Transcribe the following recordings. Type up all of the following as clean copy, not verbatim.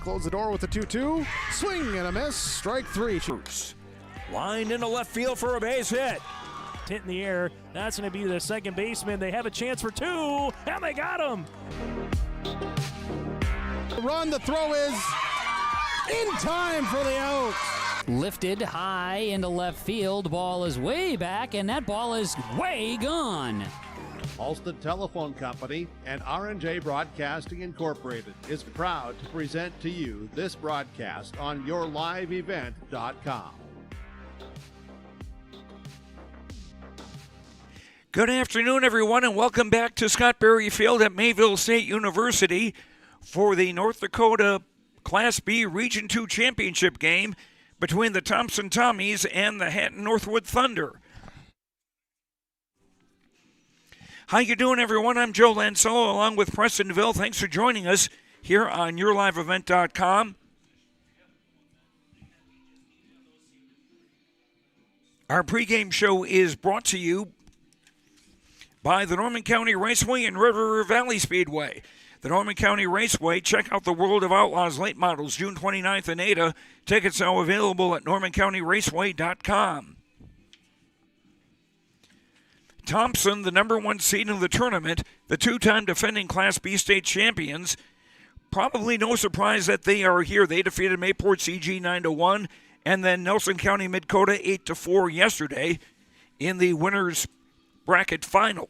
Close the door with the 2-2. Swing and a miss. Strike three. Lined into left field for a base hit. Hit in the air. That's going to be the second baseman. They have a chance for two, and they got him. Run. The throw is in time for the out. Lifted high into left field. Ball is way back, and that ball is way gone. Halsted Telephone Company and R&J Broadcasting Incorporated is proud to present to you this broadcast on yourliveevent.com. Good afternoon, everyone, and welcome back to Scott Berry Field at Mayville State University for the North Dakota Class B Region 2 Championship game between the Thompson Tommies and the Hatton-Northwood Thunder. How you doing, everyone? I'm Joe Lancello along with Preston DeVille. Thanks for joining us here on yourliveevent.com. Our pregame show is brought to you by the Norman County Raceway and Red River Valley Speedway. The Norman County Raceway, check out the World of Outlaws late models June 29th in Ada. Tickets now available at normancounty.raceway.com. Thompson, the number one seed in the tournament, the two-time defending Class B state champions. Probably no surprise that they are here. They defeated Mayport CG 9-1 and then Nelson County Midkota 8-4 yesterday in the winners bracket final.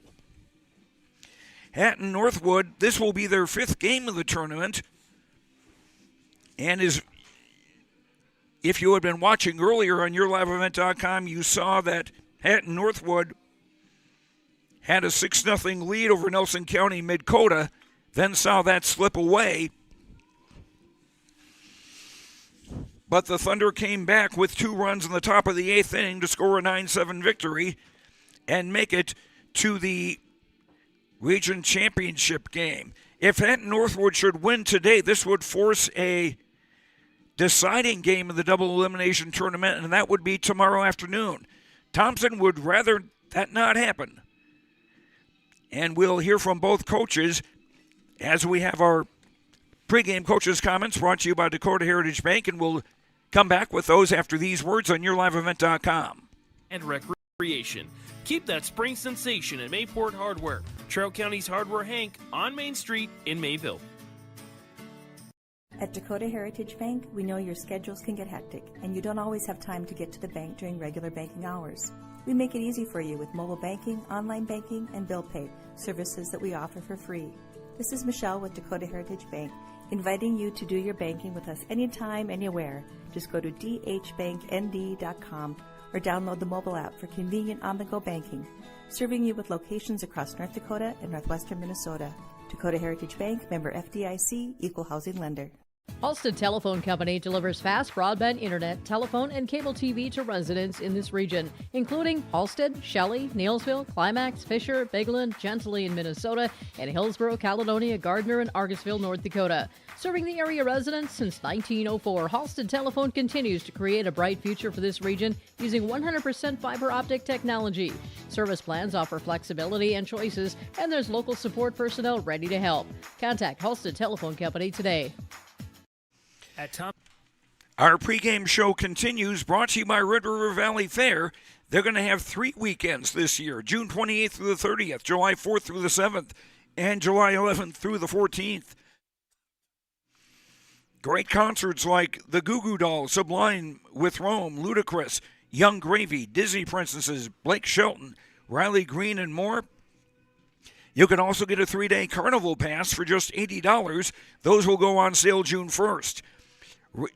Hatton-Northwood, this will be their fifth game of the tournament, and if you had been watching earlier on yourliveevent.com, you saw that Hatton-Northwood had a 6-0 lead over Nelson County Midkota, then saw that slip away. But the Thunder came back with 2 runs in the top of the 8th inning to score a 9-7 victory and make it to the Region Championship game. If Hatton-Northwood should win today, this would force a deciding game in the double elimination tournament, and that would be tomorrow afternoon. Thompson would rather that not happen. And we'll hear from both coaches as we have our pregame coaches' comments brought to you by Dakota Heritage Bank, and we'll come back with those after these words on yourliveevent.com. And recreation. Keep that spring sensation at Mayport Hardware, Trail County's Hardware Hank on Main Street in Mayville. At Dakota Heritage Bank, we know your schedules can get hectic, and you don't always have time to get to the bank during regular banking hours. We make it easy for you with mobile banking, online banking, and bill pay, services that we offer for free. This is Michelle with Dakota Heritage Bank, inviting you to do your banking with us anytime, anywhere. Just go to dhbanknd.com or download the mobile app for convenient on-the-go banking, serving you with locations across North Dakota and northwestern Minnesota. Dakota Heritage Bank, member FDIC, equal housing lender. Halsted Telephone Company delivers fast broadband internet, telephone, and cable TV to residents in this region, including Halsted, Shelley, Neilsville, Climax, Fisher, Bigland, Gentilly in Minnesota, and Hillsborough, Caledonia, Gardner, and Argusville, North Dakota. Serving the area residents since 1904, Halsted Telephone continues to create a bright future for this region using 100% fiber optic technology. Service plans offer flexibility and choices, and there's local support personnel ready to help. Contact Halsted Telephone Company today. Our pregame show continues, brought to you by Red River Valley Fair. They're going to have 3 weekends this year, June 28th through the 30th, July 4th through the 7th, and July 11th through the 14th. Great concerts like the Goo Goo Dolls, Sublime with Rome, Ludacris, Young Gravy, Disney Princesses, Blake Shelton, Riley Green, and more. You can also get a 3-day carnival pass for just $80. Those will go on sale June 1st.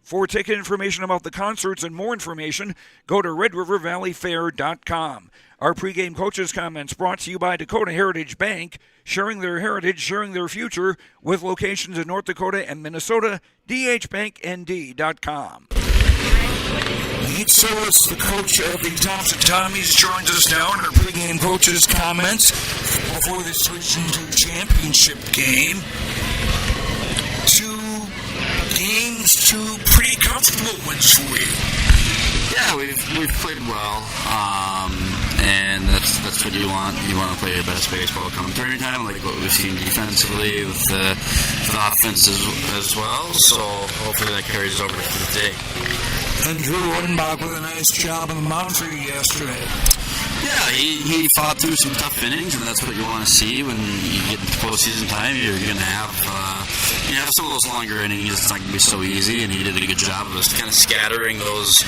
For ticket information about the concerts and more information, go to redrivervalleyfair.com. Our pregame coaches' comments brought to you by Dakota Heritage Bank, sharing their heritage, sharing their future, with locations in North Dakota and Minnesota, dhbanknd.com. Nate Sillis, the coach of the Thompson Tommies, joins us now in our pregame coaches' comments before this Region 2 championship game. 2 games, 2 pretty comfortable wins for you. Yeah, we've played well. and that's what you want. You want to play your best baseball come turn time, like what we've seen defensively with the offense as well. So hopefully that carries over to the day. And Drew Odenbach with a nice job on the mound for you yesterday. Yeah, he fought through some tough innings, and that's what you want to see when you get into postseason time. You're going to have some of those longer innings. It's not going to be so easy, and he did a good job of just kind of scattering those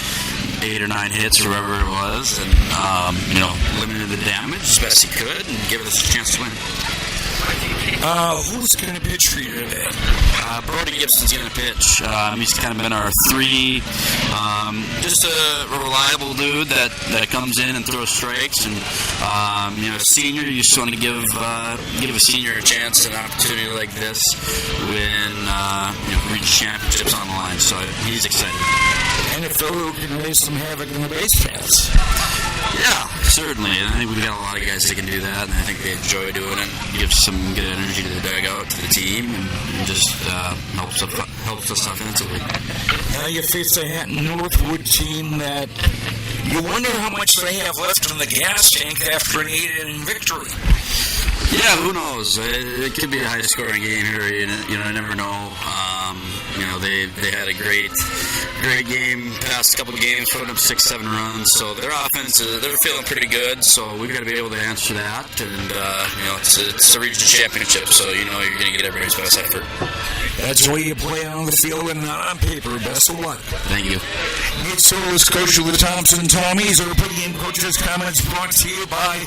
8 or 9 hits or whatever it was, and limiting the damage as best he could, and giving us a chance to win. Who's going to pitch for you today? Brody Gibson's going to pitch. He's kind of been our 3, just a reliable dude that comes in and throws strikes. And a senior, you just want to give a senior a chance, an opportunity like this when region championships on the line. So he's excited. And a fellow who can raise some havoc in the base paths. Yeah, certainly. I think we've got a lot of guys that can do that, and I think they enjoy doing it. It gives some good energy to the dugout, to the team, and just helps us offensively. Now you face a Hatton-Northwood team that you wonder how much they have left in the gas tank after an 8-inning victory. Yeah, who knows? It could be a high-scoring game here. I never know. They had a great game. Past couple of games, putting up 6-7 runs. So their offense, they're feeling pretty good. So we've got to be able to answer that. And it's a regional championship, so you're going to get everybody's best effort. That's the way you play on the field and not on paper. Best of luck. Thank you. Nick Solis, coach of the Thompson Tommies. Our pregame coaches' comments brought to you by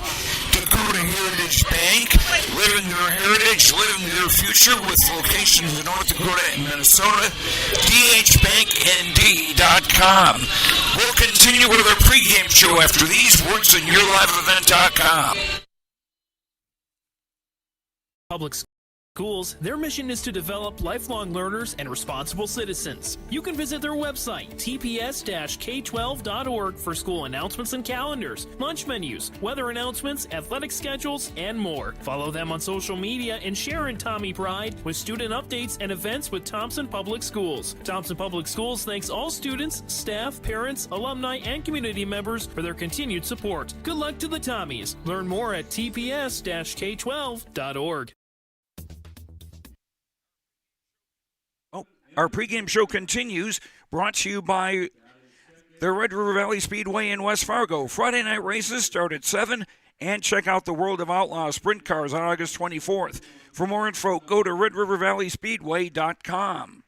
Dakota Heritage Bank. Living your heritage, living your future with locations in North Dakota and Minnesota. DHBankND.com. We'll continue with our pregame show after these words in YourLiveEvent.com. Public schools, their mission is to develop lifelong learners and responsible citizens. You can visit their website, tps-k12.org, for school announcements and calendars, lunch menus, weather announcements, athletic schedules, and more. Follow them on social media and share in Tommy Pride with student updates and events with Thompson Public Schools. Thompson Public Schools thanks all students, staff, parents, alumni, and community members for their continued support. Good luck to the Tommies. Learn more at tps-k12.org. Our pregame show continues, brought to you by the Red River Valley Speedway in West Fargo. Friday night races start at 7, and check out the World of Outlaws Sprint Cars on August 24th. For more info, go to redrivervalleyspeedway.com.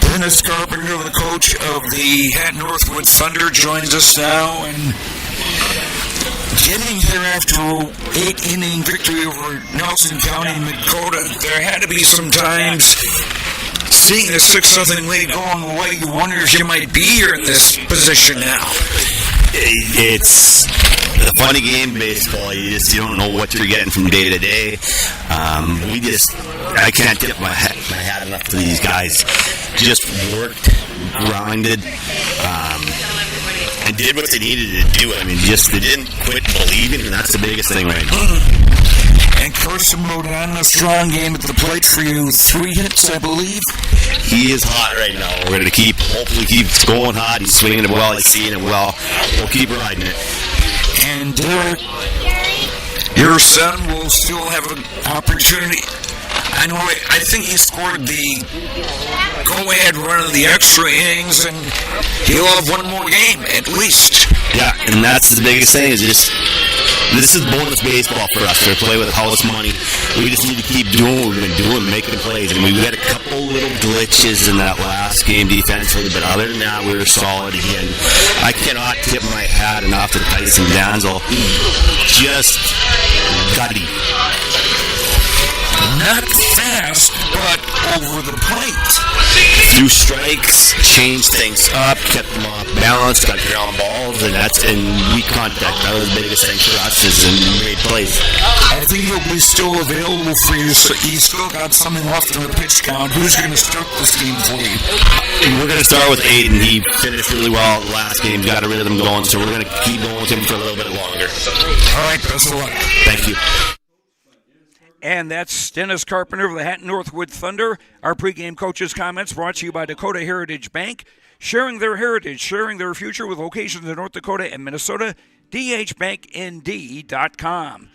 Dennis Carpenter, the coach of the Hatton-Northwood Thunder, joins us now, and getting here after an 8-inning victory over Nelson County, Dakota, there had to be some times seeing a 6-0 lead going away, you wonder if you might be here in this position now. It's a funny game, baseball. You don't know what you're getting from day to day. I can't tip my hat enough to these guys. Just worked, grinded, and did what they needed to do. They didn't quit believing, and that's the biggest thing right now. And Carson wrote on a strong game at the plate for you. 3 hits, I believe. He is hot right now. We're going to hopefully keep going hot. He's swinging it well. He's seeing it well. We'll keep riding it. And Derek, your son will still have an opportunity. I think he scored the go-ahead run of the extra innings, and he'll have one more game at least. Yeah, and that's the biggest thing, is this is bonus baseball for us. We play with house money. We just need to keep doing what we've been doing, making plays. We had a couple little glitches in that last game defensively, but other than that, we were solid again. I cannot tip my hat enough to Tyson Danzel. Just gutty. Not fast, but over the plate. Threw strikes, changed things up, kept them off balance, got ground balls, and weak contact. That was the biggest thing for us, is in great plays. I think he'll be still available for you, so he's still got something left in the pitch count. Who's going to start this game for you? We're going to start with Aiden. He finished really well the last game, got a rhythm going, so we're going to keep going with him for a little bit longer. All right, best of luck. Thank you. And that's Dennis Carpenter of the Hatton-Northwood Thunder. Our pregame coaches' comments brought to you by Dakota Heritage Bank. Sharing their heritage, sharing their future with locations in North Dakota and Minnesota. dhbanknd.com.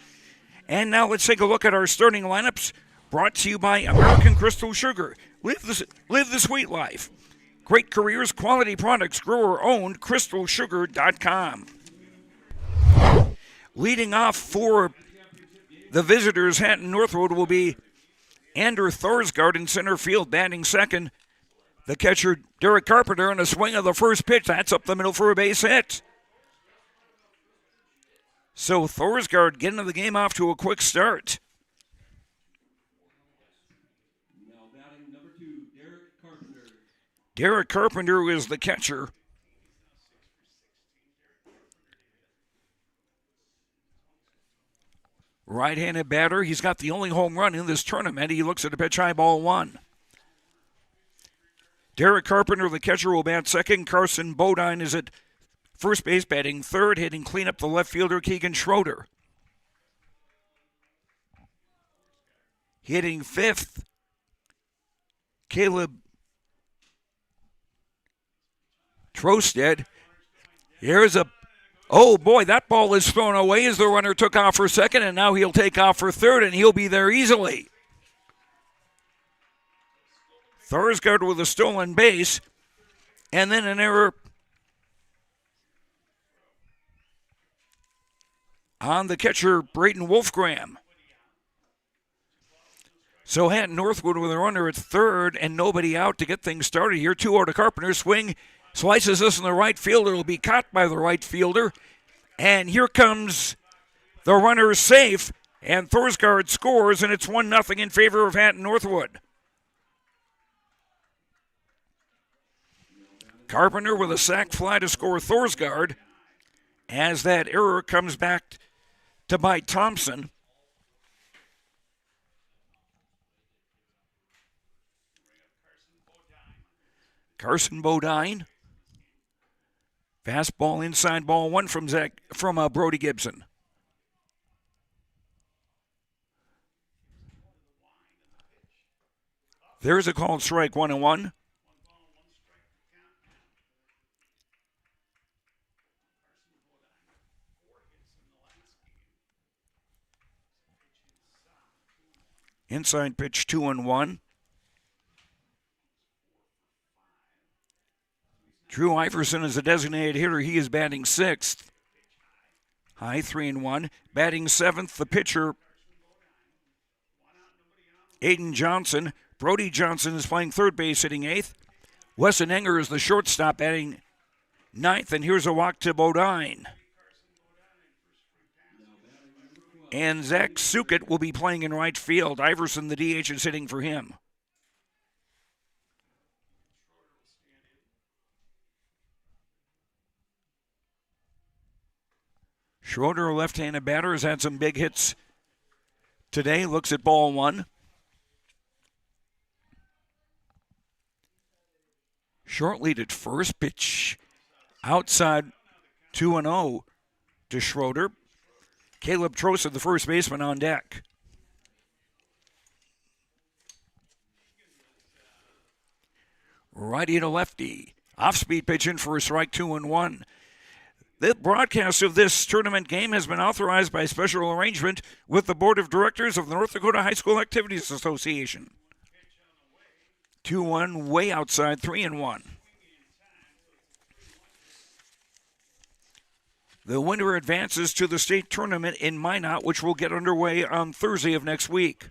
And now let's take a look at our starting lineups, brought to you by American Crystal Sugar. Live the sweet life. Great careers, quality products, grower-owned, crystalsugar.com. Leading off for the visitors, Hatton-Northwood, will be Andrew Thorsgaard in center field, batting second. The catcher, Derek Carpenter, on a swing of the first pitch. That's up the middle for a base hit. So Thorsgaard getting the game off to a quick start. Derek Carpenter is the catcher. Right-handed batter. He's got the only home run in this tournament. He looks at a pitch high, ball one. Derek Carpenter, the catcher, will bat second. Carson Bodine is at first base, batting third, hitting cleanup the left fielder, Keegan Schroeder. Hitting fifth, Caleb Trosted. Here's a, oh boy, that ball is thrown away as the runner took off for second, and now he'll take off for third, and he'll be there easily. Thorsgaard with a stolen base, and then an error on the catcher, Brayton Wolfgram. So Hatton-Northwood with a runner at third and nobody out to get things started here. 2-0 to Carpenter. Swing, slices this in the right fielder. It'll be caught by the right fielder. And here comes the runner safe, and Thorsgaard scores, and it's 1-0 in favor of Hatton-Northwood. Carpenter with a sac fly to score Thorsgaard, as that error comes back to bite Thompson. Carson Bodine. Fastball inside, ball one from Brody Gibson. There's a called strike, 1-1. Inside pitch, 2-1. Drew Iverson is a designated hitter. He is batting sixth. High, 3-1. Batting seventh, the pitcher, Aiden Johnson. Brody Johnson is playing third base, hitting eighth. Wesson Enger is the shortstop, batting ninth. And here's a walk to Bodine. And Zach Sukit will be playing in right field. Iverson, the DH, is hitting for him. Schroeder, a left-handed batter, has had some big hits today. Looks at ball one. Short lead at first. Pitch outside, 2-0 to Schroeder. Caleb Trosa, the first baseman, on deck. Righty to lefty. Off-speed pitch in for a strike, 2-1. The broadcast of this tournament game has been authorized by special arrangement with the Board of Directors of the North Dakota High School Activities Association. 2-1, way outside, 3-1. The winner advances to the state tournament in Minot, which will get underway on Thursday of next week.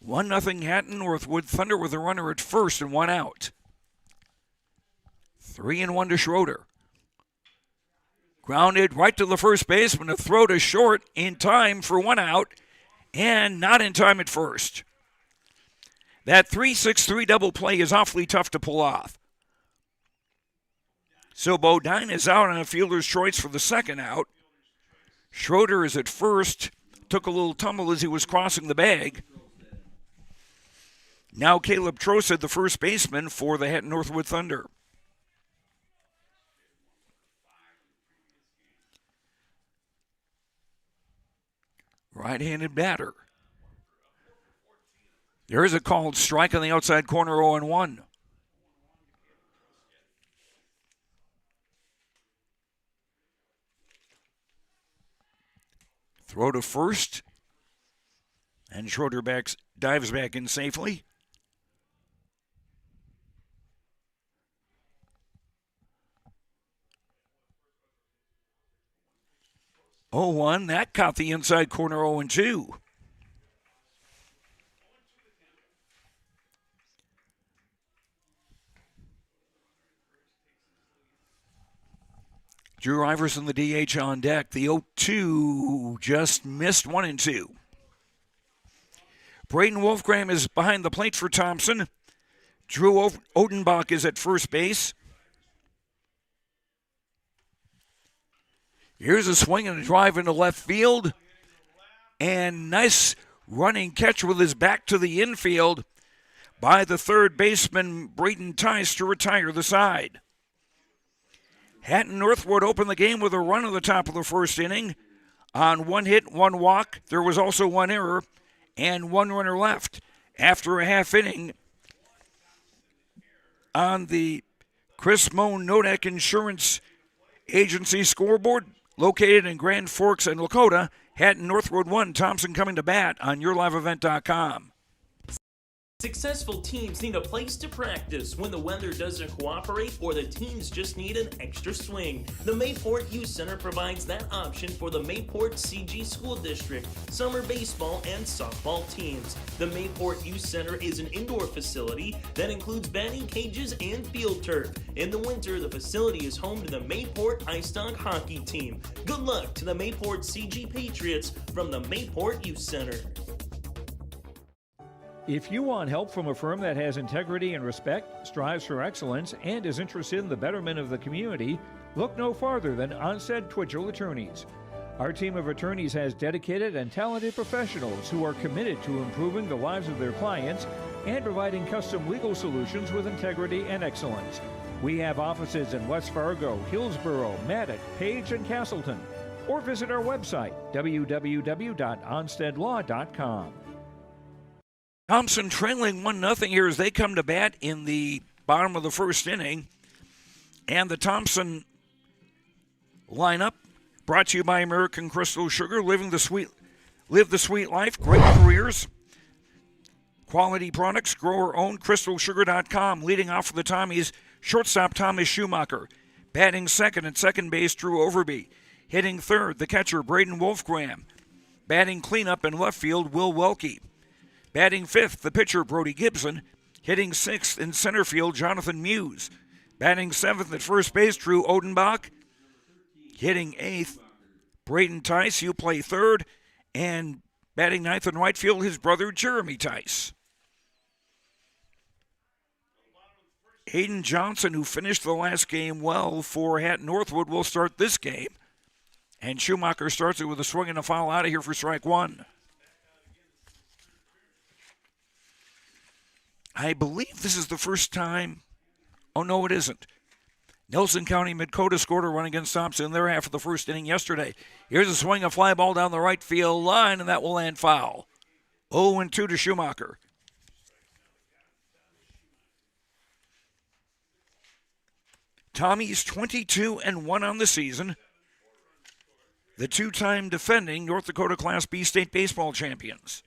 One nothing Hatton-Northwood. Thunder with a runner at first and one out. 3-1 to Schroeder. Grounded right to the first baseman. A throw to short in time for one out, and not in time at first. That 3-6-3 double play is awfully tough to pull off. So Bodine is out on a fielder's choice for the second out. Schroeder is at first. Took a little tumble as he was crossing the bag. Now Caleb Trosa, the first baseman for the Hatton-Northwood Thunder. Right-handed batter. There is a called strike on the outside corner, 0-1. Throw to first. And Schroeder dives back in safely. Oh, 1. That caught the inside corner, 0-2. Drew Iverson, the DH on deck. The 0-2 just missed 1-2. Braden Wolfgram is behind the plate for Thompson. Drew Odenbach is at first base. Here's a swing and a drive into left field. And nice running catch with his back to the infield by the third baseman, Braden Tice, to retire the side. Hatton-Northwood opened the game with a run at the top of the first inning. On 1 hit, 1 walk, there was also 1 error and 1 runner left. After a half inning, on the Chris Moan Nodak Insurance Agency scoreboard, located in Grand Forks and Lakota, Hatton-Northwood 1, Thompson coming to bat on YourLiveEvent.com. Successful teams need a place to practice when the weather doesn't cooperate or the teams just need an extra swing. The Mayport Youth Center provides that option for the Mayport CG School District, summer baseball and softball teams. The Mayport Youth Center is an indoor facility that includes batting cages and field turf. In the winter, the facility is home to the Mayport Ice Dog hockey team. Good luck to the Mayport CG Patriots from the Mayport Youth Center. If you want help from a firm that has integrity and respect, strives for excellence, and is interested in the betterment of the community, look no farther than Onstead Twitchell Attorneys. Our team of attorneys has dedicated and talented professionals who are committed to improving the lives of their clients and providing custom legal solutions with integrity and excellence. We have offices in West Fargo, Hillsborough, Maddox, Page, and Castleton. Or visit our website, www.onsteadlaw.com. Thompson trailing 1-0 here as they come to bat in the bottom of the first inning. And the Thompson lineup brought to you by American Crystal Sugar. Live the sweet life, great careers, quality products, grower owned, crystalsugar.com. Leading off for the Tommies, shortstop Thomas Schumacher. Batting second at second base, Drew Overby. Hitting third, the catcher Braden Wolfgram. Batting cleanup in left field, Will Welke. Batting fifth, the pitcher Brody Gibson. Hitting sixth in center field, Jonathan Muse. Batting seventh at first base, Drew Odenbach. Hitting eighth, Braden Tice. You play third. And batting ninth in right field, his brother Jeremy Tice. Aiden Johnson, who finished the last game well for Hatton-Northwood, will start this game. And Schumacher starts it with a swing and a foul out of here for strike one. I believe this is the first time. Oh, no, it isn't. Nelson County Midkota scored a run against Thompson in their half of the first inning yesterday. Here's a swing, a fly ball down the right field line, and that will land foul. 0-2 to Schumacher. Tommy's 22-1 on the season. The two-time defending North Dakota Class B state baseball champions.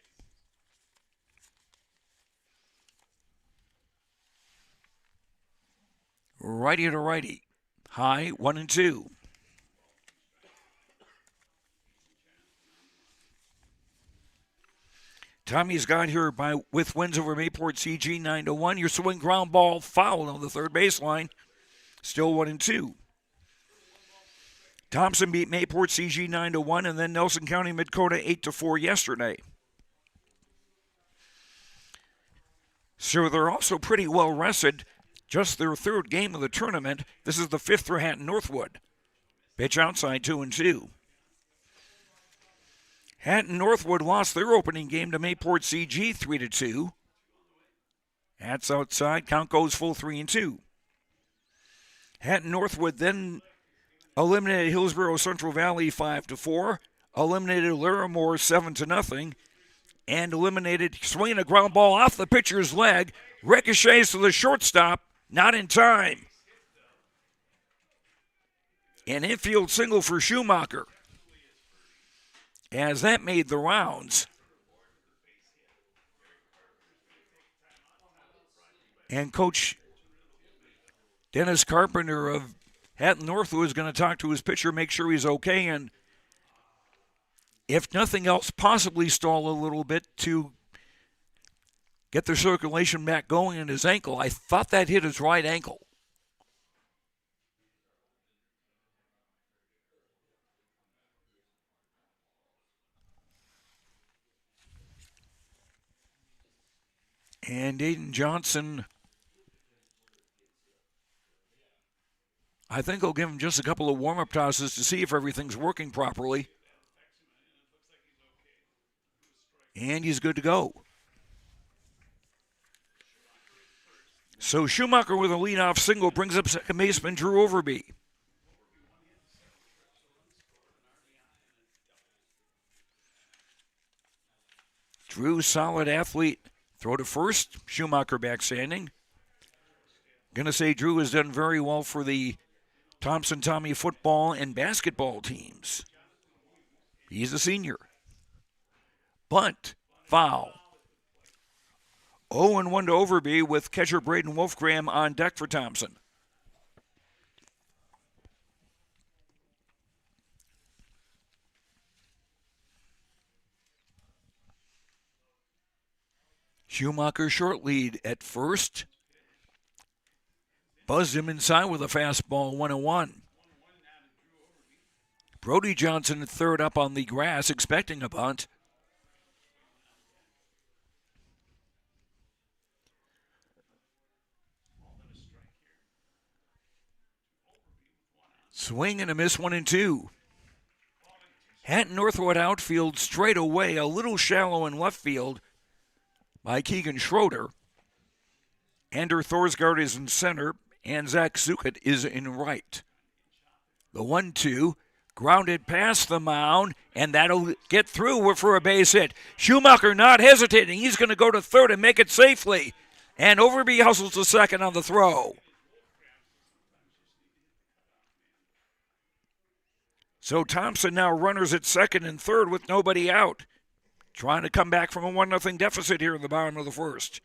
Righty to righty. High, 1-2. Tommy's got here with wins over Mayport CG 9-1. Your swing ground ball foul on the third baseline. Still 1-2. Thompson beat Mayport CG 9-1, and then Nelson County Midkota 8-4 yesterday. So they're also pretty well rested. Just their third game of the tournament. This is the fifth for Hatton-Northwood. Pitch outside, 2-2. Hatton-Northwood lost their opening game to Mayport CG 3-2. That's outside. Count goes full 3-2. Hatton-Northwood then eliminated Hillsborough Central Valley 5-4. eliminated Larimore 7-0, and eliminated swinging a ground ball off the pitcher's leg, ricochets to the shortstop, not in time. An infield single for Schumacher, as that made the rounds. And Coach Dennis Carpenter of Hatton-Northwood is going to talk to his pitcher, make sure he's okay, and if nothing else, possibly stall a little bit to get the circulation back going in his ankle. I thought that hit his right ankle. And Aiden Johnson, I think I'll give him just a couple of warm-up tosses to see if everything's working properly. And he's good to go. So Schumacher with a leadoff single brings up second baseman Drew Overby. Drew, solid athlete. Throw to first. Schumacher backstanding. Going to say Drew has done very well for the Thompson Tommy football and basketball teams. He's a senior. Bunt. Foul. 0-1 to Overby with catcher Braden Wolfgram on deck for Thompson. Schumacher short lead at first. Buzzed him inside with a fastball, 1-1. Brody Johnson at third up on the grass, expecting a bunt. Swing and a miss, 1-2. Hatton-Northwood outfield straight away, a little shallow in left field by Keegan Schroeder. Ander Thorsgaard is in center, and Zach Zuckett is in right. The 1-2, grounded past the mound, and that'll get through for a base hit. Schumacher not hesitating. He's going to go to third and make it safely. And Overby hustles to second on the throw. So Thompson now runners at second and third with nobody out. Trying to come back from a 1-0 deficit here in the bottom of the first.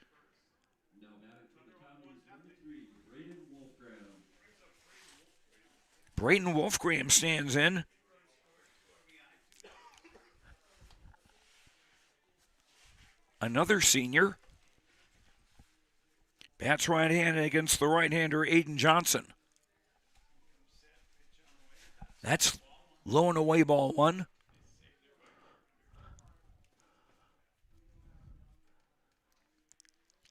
Braden Wolfgram stands in. Another senior. Bats right-handed against the right-hander Aiden Johnson. That's low and away, ball one.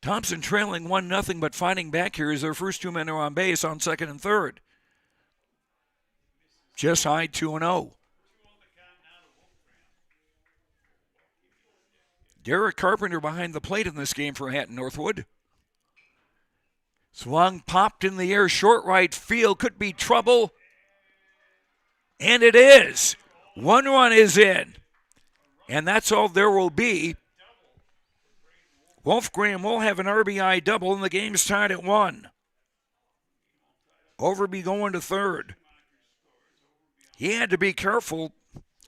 Thompson trailing 1-0, but fighting back here as their first two men are on base on second and third. Just high 2-0. Derek Carpenter behind the plate in this game for Hatton-Northwood. Swung, popped in the air, short right field, could be trouble. And it is. One run is in. And that's all there will be. Wolfgram will have an RBI double, and the game's tied at 1. Overby going to third. He had to be careful,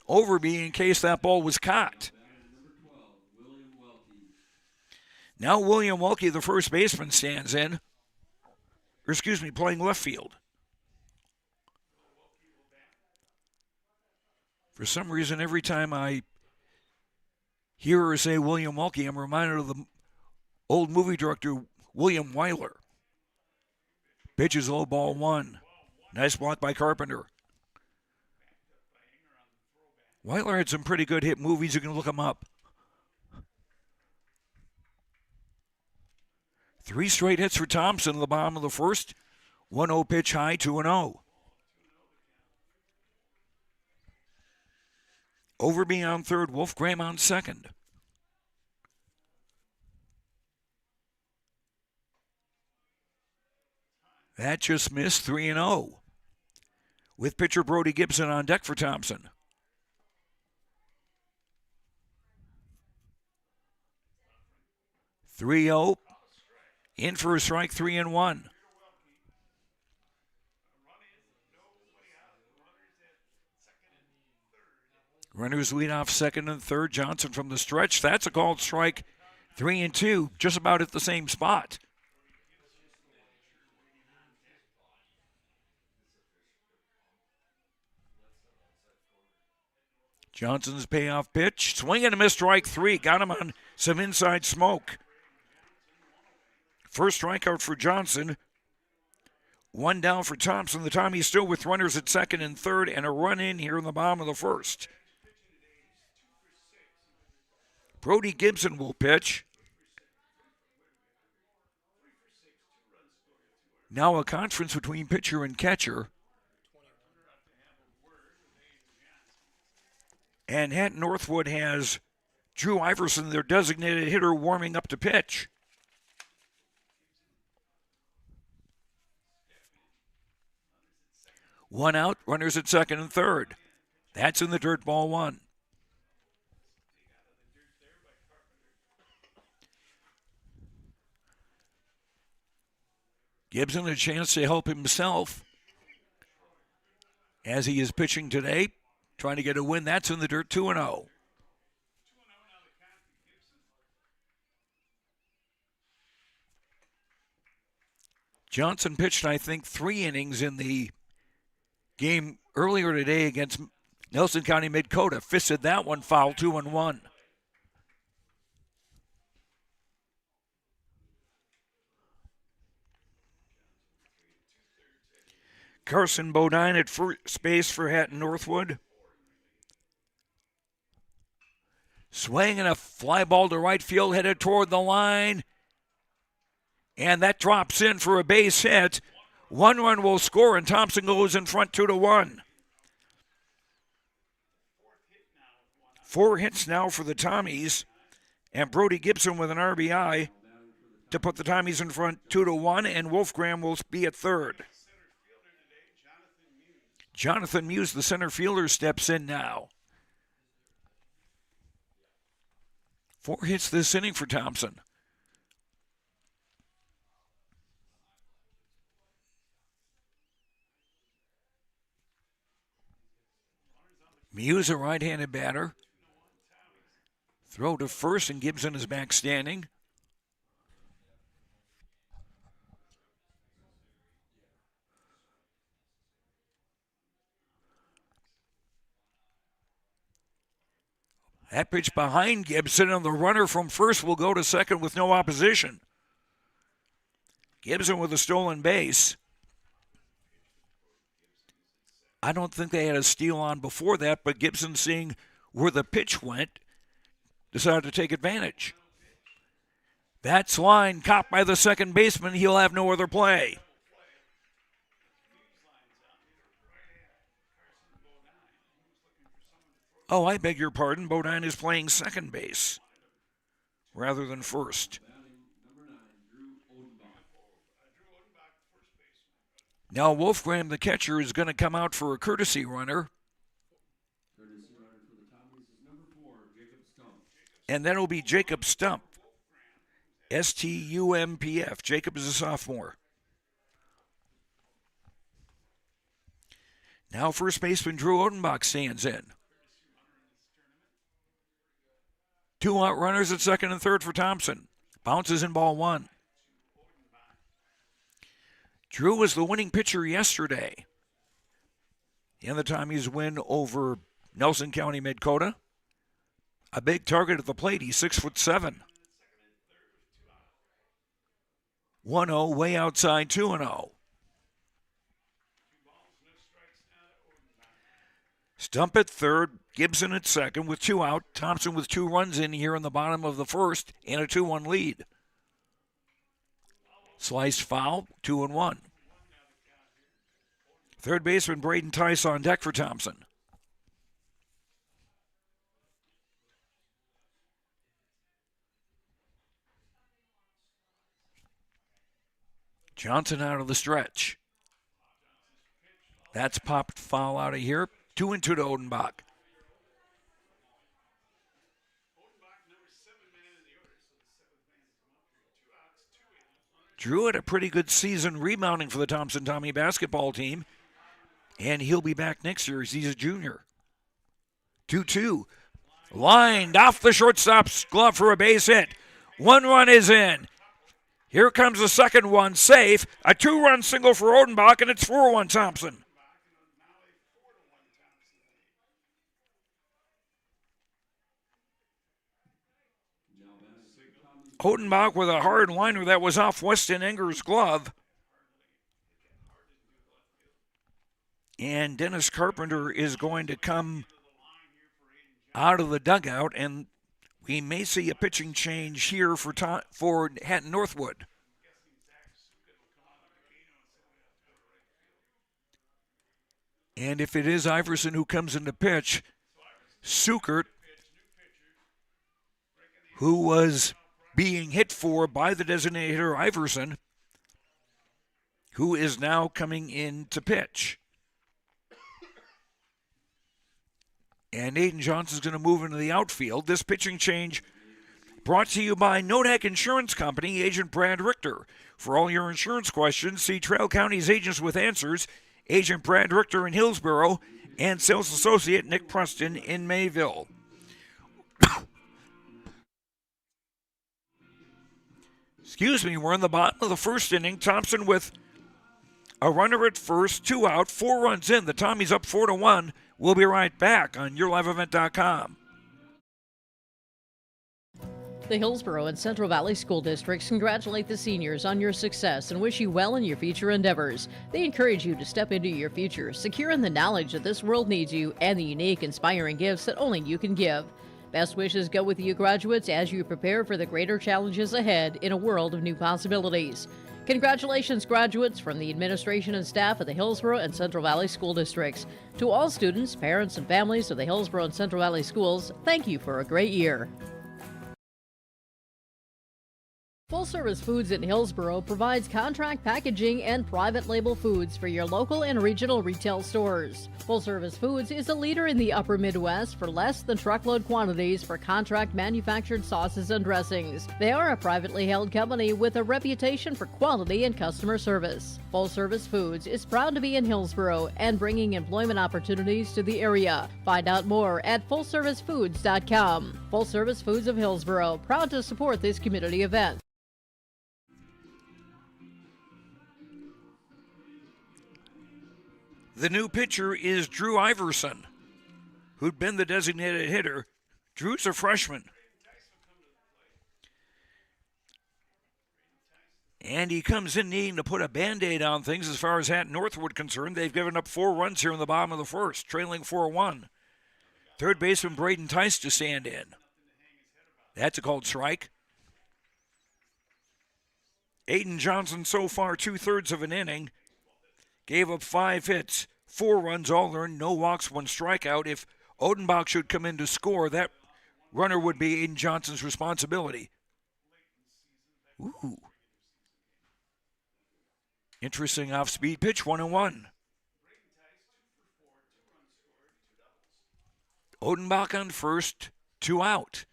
Overby, in case that ball was caught. Now William Welke, the first baseman, stands in. Playing left field. For some reason, every time I hear her say William Welke, I'm reminded of the old movie director William Wyler. Pitches low, ball one. Nice block by Carpenter. Wyler had some pretty good hit movies. You can look them up. 3 straight hits for Thompson in the bottom of the first. 1-0 pitch high, 2-0. Overby on third, Wolfgram on second. That just missed, 3-0. With pitcher Brody Gibson on deck for Thompson. 3-0. In for a strike, 3-1. Runners lead off second and third. Johnson from the stretch. That's a called strike, 3-2, just about at the same spot. Johnson's payoff pitch. Swing and a miss, strike 3. Got him on some inside smoke. First strikeout for Johnson. One down for Thompson. The Tommies still with runners at second and third and a run in here in the bottom of the first. Brody Gibson will pitch. Now a conference between pitcher and catcher. And Hatton-Northwood has Drew Iverson, their designated hitter, warming up to pitch. One out, runners at second and third. That's in the dirt, ball 1. Gibson a chance to help himself as he is pitching today, trying to get a win. That's in the dirt, 2-0. Johnson pitched, I think, 3 innings in the game earlier today against Nelson County Mid-Cota. Fisted that one foul, 2-1. Carson Bodine at first base for Hatton-Northwood. Swing and a fly ball to right field, headed toward the line. And that drops in for a base hit. 1 run will score, and Thompson goes in front 2-1. 4 hits now for the Tommies, and Brody Gibson with an RBI to put the Tommies in front 2-1, and Wolfgram will be at third. Jonathan Muse, the center fielder, steps in now. 4 hits this inning for Thompson. Muse, a right-handed batter. Throw to first, and Gibson is back standing. That pitch behind Gibson, and the runner from first will go to second with no opposition. Gibson with a stolen base. I don't think they had a steal on before that, but Gibson, seeing where the pitch went, decided to take advantage. That's line caught by the second baseman. He'll have no other play. Oh, I beg your pardon. Bodine is playing second base rather than first. Now Wolfgram, the catcher, is going to come out for a courtesy runner. And that'll be Jacob Stump. S-T-U-M-P-F. Jacob is a sophomore. Now first baseman Drew Odenbach stands in. 2 out runners at second and third for Thompson. Bounces in ball 1. Drew was the winning pitcher yesterday in the Tommies' win over Nelson County Mid-Cota. A big target at the plate. He's 6'7". 1-0, way outside, 2-0. Stump at third, Gibson at second with 2 out. Thompson with 2 runs in here in the bottom of the first and a 2-1 lead. Sliced foul, 2-1. Third baseman Braden Tice on deck for Thompson. Johnson out of the stretch. That's popped foul out of here. 2-2 to Odenbach. Drew had a pretty good season rebounding for the Thompson Tommy basketball team, and he'll be back next year as he's a junior. 2-2. Lined off the shortstop's glove for a base hit. 1 run is in. Here comes the second one, safe. A 2-run single for Odenbach, and it's 4-1 Thompson. Odenbach with a hard liner that was off Weston Enger's glove. And Dennis Carpenter is going to come out of the dugout, and we may see a pitching change here for Hatton-Northwood. And if it is Iverson who comes in to pitch, Sukert, who was being hit for by the designated hitter Iverson, who is now coming in to pitch. And Aiden Johnson's going to move into the outfield. This pitching change brought to you by Nodak Insurance Company, Agent Brad Richter. For all your insurance questions, see Trail County's Agents with Answers, Agent Brad Richter in Hillsboro, and Sales Associate Nick Preston in Mayville. Excuse me, we're in the bottom of the first inning. Thompson with a runner at first, 2 out, 4 runs in. The Tommies up 4-1. We'll be right back on YourLiveEvent.com. The Hillsboro and Central Valley School Districts congratulate the seniors on your success and wish you well in your future endeavors. They encourage you to step into your future, secure in the knowledge that this world needs you and the unique, inspiring gifts that only you can give. Best wishes go with you graduates as you prepare for the greater challenges ahead in a world of new possibilities. Congratulations, graduates, from the administration and staff of the Hillsboro and Central Valley School Districts. To all students, parents, and families of the Hillsboro and Central Valley Schools, thank you for a great year. Full Service Foods in Hillsboro provides contract packaging and private label foods for your local and regional retail stores. Full Service Foods is a leader in the upper Midwest for less than truckload quantities for contract manufactured sauces and dressings. They are a privately held company with a reputation for quality and customer service. Full Service Foods is proud to be in Hillsboro and bringing employment opportunities to the area. Find out more at FullServiceFoods.com. Full Service Foods of Hillsboro, proud to support this community event. The new pitcher is Drew Iverson, who'd been the designated hitter. Drew's a freshman. And he comes in needing to put a Band-Aid on things as far as Hatton-Northwood concerned. They've given up 4 runs here in the bottom of the first, trailing 4-1. Third baseman Braden Tice to stand in. That's a called strike. Aiden Johnson so far 2/3 of an inning. Gave up 5 hits, 4 runs, all earned, no walks, 1 strikeout. If Odenbach should come in to score, that runner would be Aiden Johnson's responsibility. Ooh. Interesting off-speed pitch, 1-1. Odenbach on first, 2 out.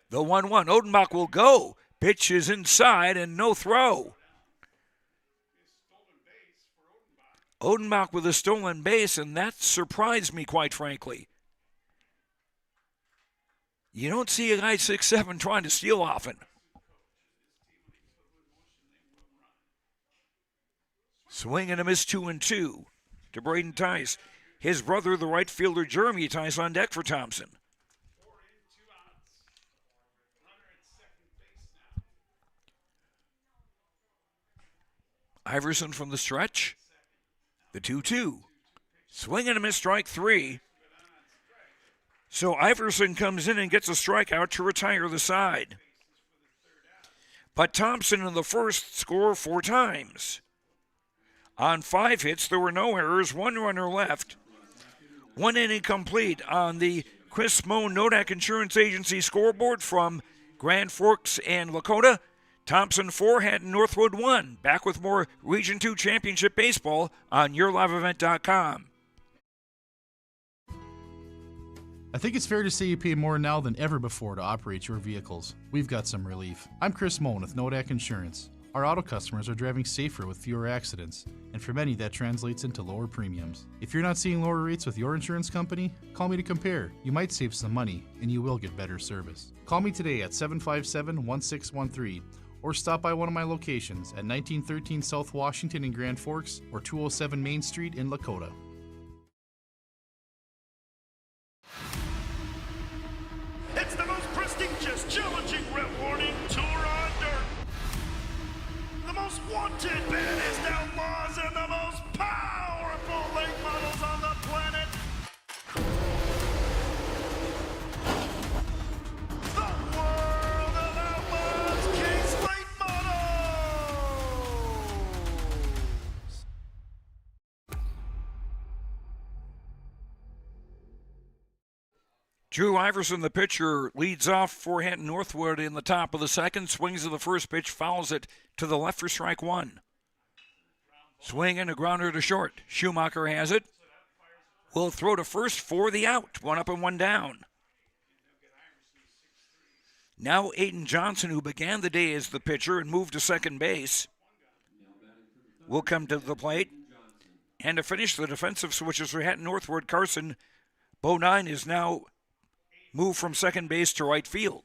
The 1-1. Odenbach will go. Pitch is inside and no throw. Odenbach with a stolen base, and that surprised me, quite frankly. You don't see a guy 6'7" trying to steal often. Swing and a miss, 2-2 to Braden Tice. His brother, the right fielder Jeremy Tice, on deck for Thompson. Iverson from the stretch. The 2-2. Swing and a miss, strike 3. So Iverson comes in and gets a strikeout to retire the side. But Thompson in the first scored 4 times. On 5 hits, there were no errors, 1 runner left. 1 inning complete on the Chris Moe Nodak Insurance Agency scoreboard from Grand Forks and Lakota. Thompson 4, Hatton-Northwood 1. Back with more Region 2 Championship Baseball on YourLiveEvent.com. I think it's fair to say you pay more now than ever before to operate your vehicles. We've got some relief. I'm Chris Moan with Nodak Insurance. Our auto customers are driving safer with fewer accidents, and for many that translates into lower premiums. If you're not seeing lower rates with your insurance company, call me to compare. You might save some money, and you will get better service. Call me today at 757-1613, or stop by one of my locations at 1913 South Washington in Grand Forks or 207 Main Street in Lakota. It's the most prestigious, challenging, rewarding tour on dirt. The most wanted, baddest outlaws, and the most powerful late models on the planet. The world of outlaws, King's Late Models. Drew Iverson, the pitcher, leads off for Hatton-Northwood in the top of the second. Swings of the first pitch, fouls it to the left for strike one. Swing and a grounder to short. Schumacher has it. Will throw to first for the out. One up and one down. Now Aiden Johnson, who began the day as the pitcher and moved to second base, will come to the plate. And to finish the defensive switches for Hatton-Northwood, Carson Bodine is now moved from second base to right field.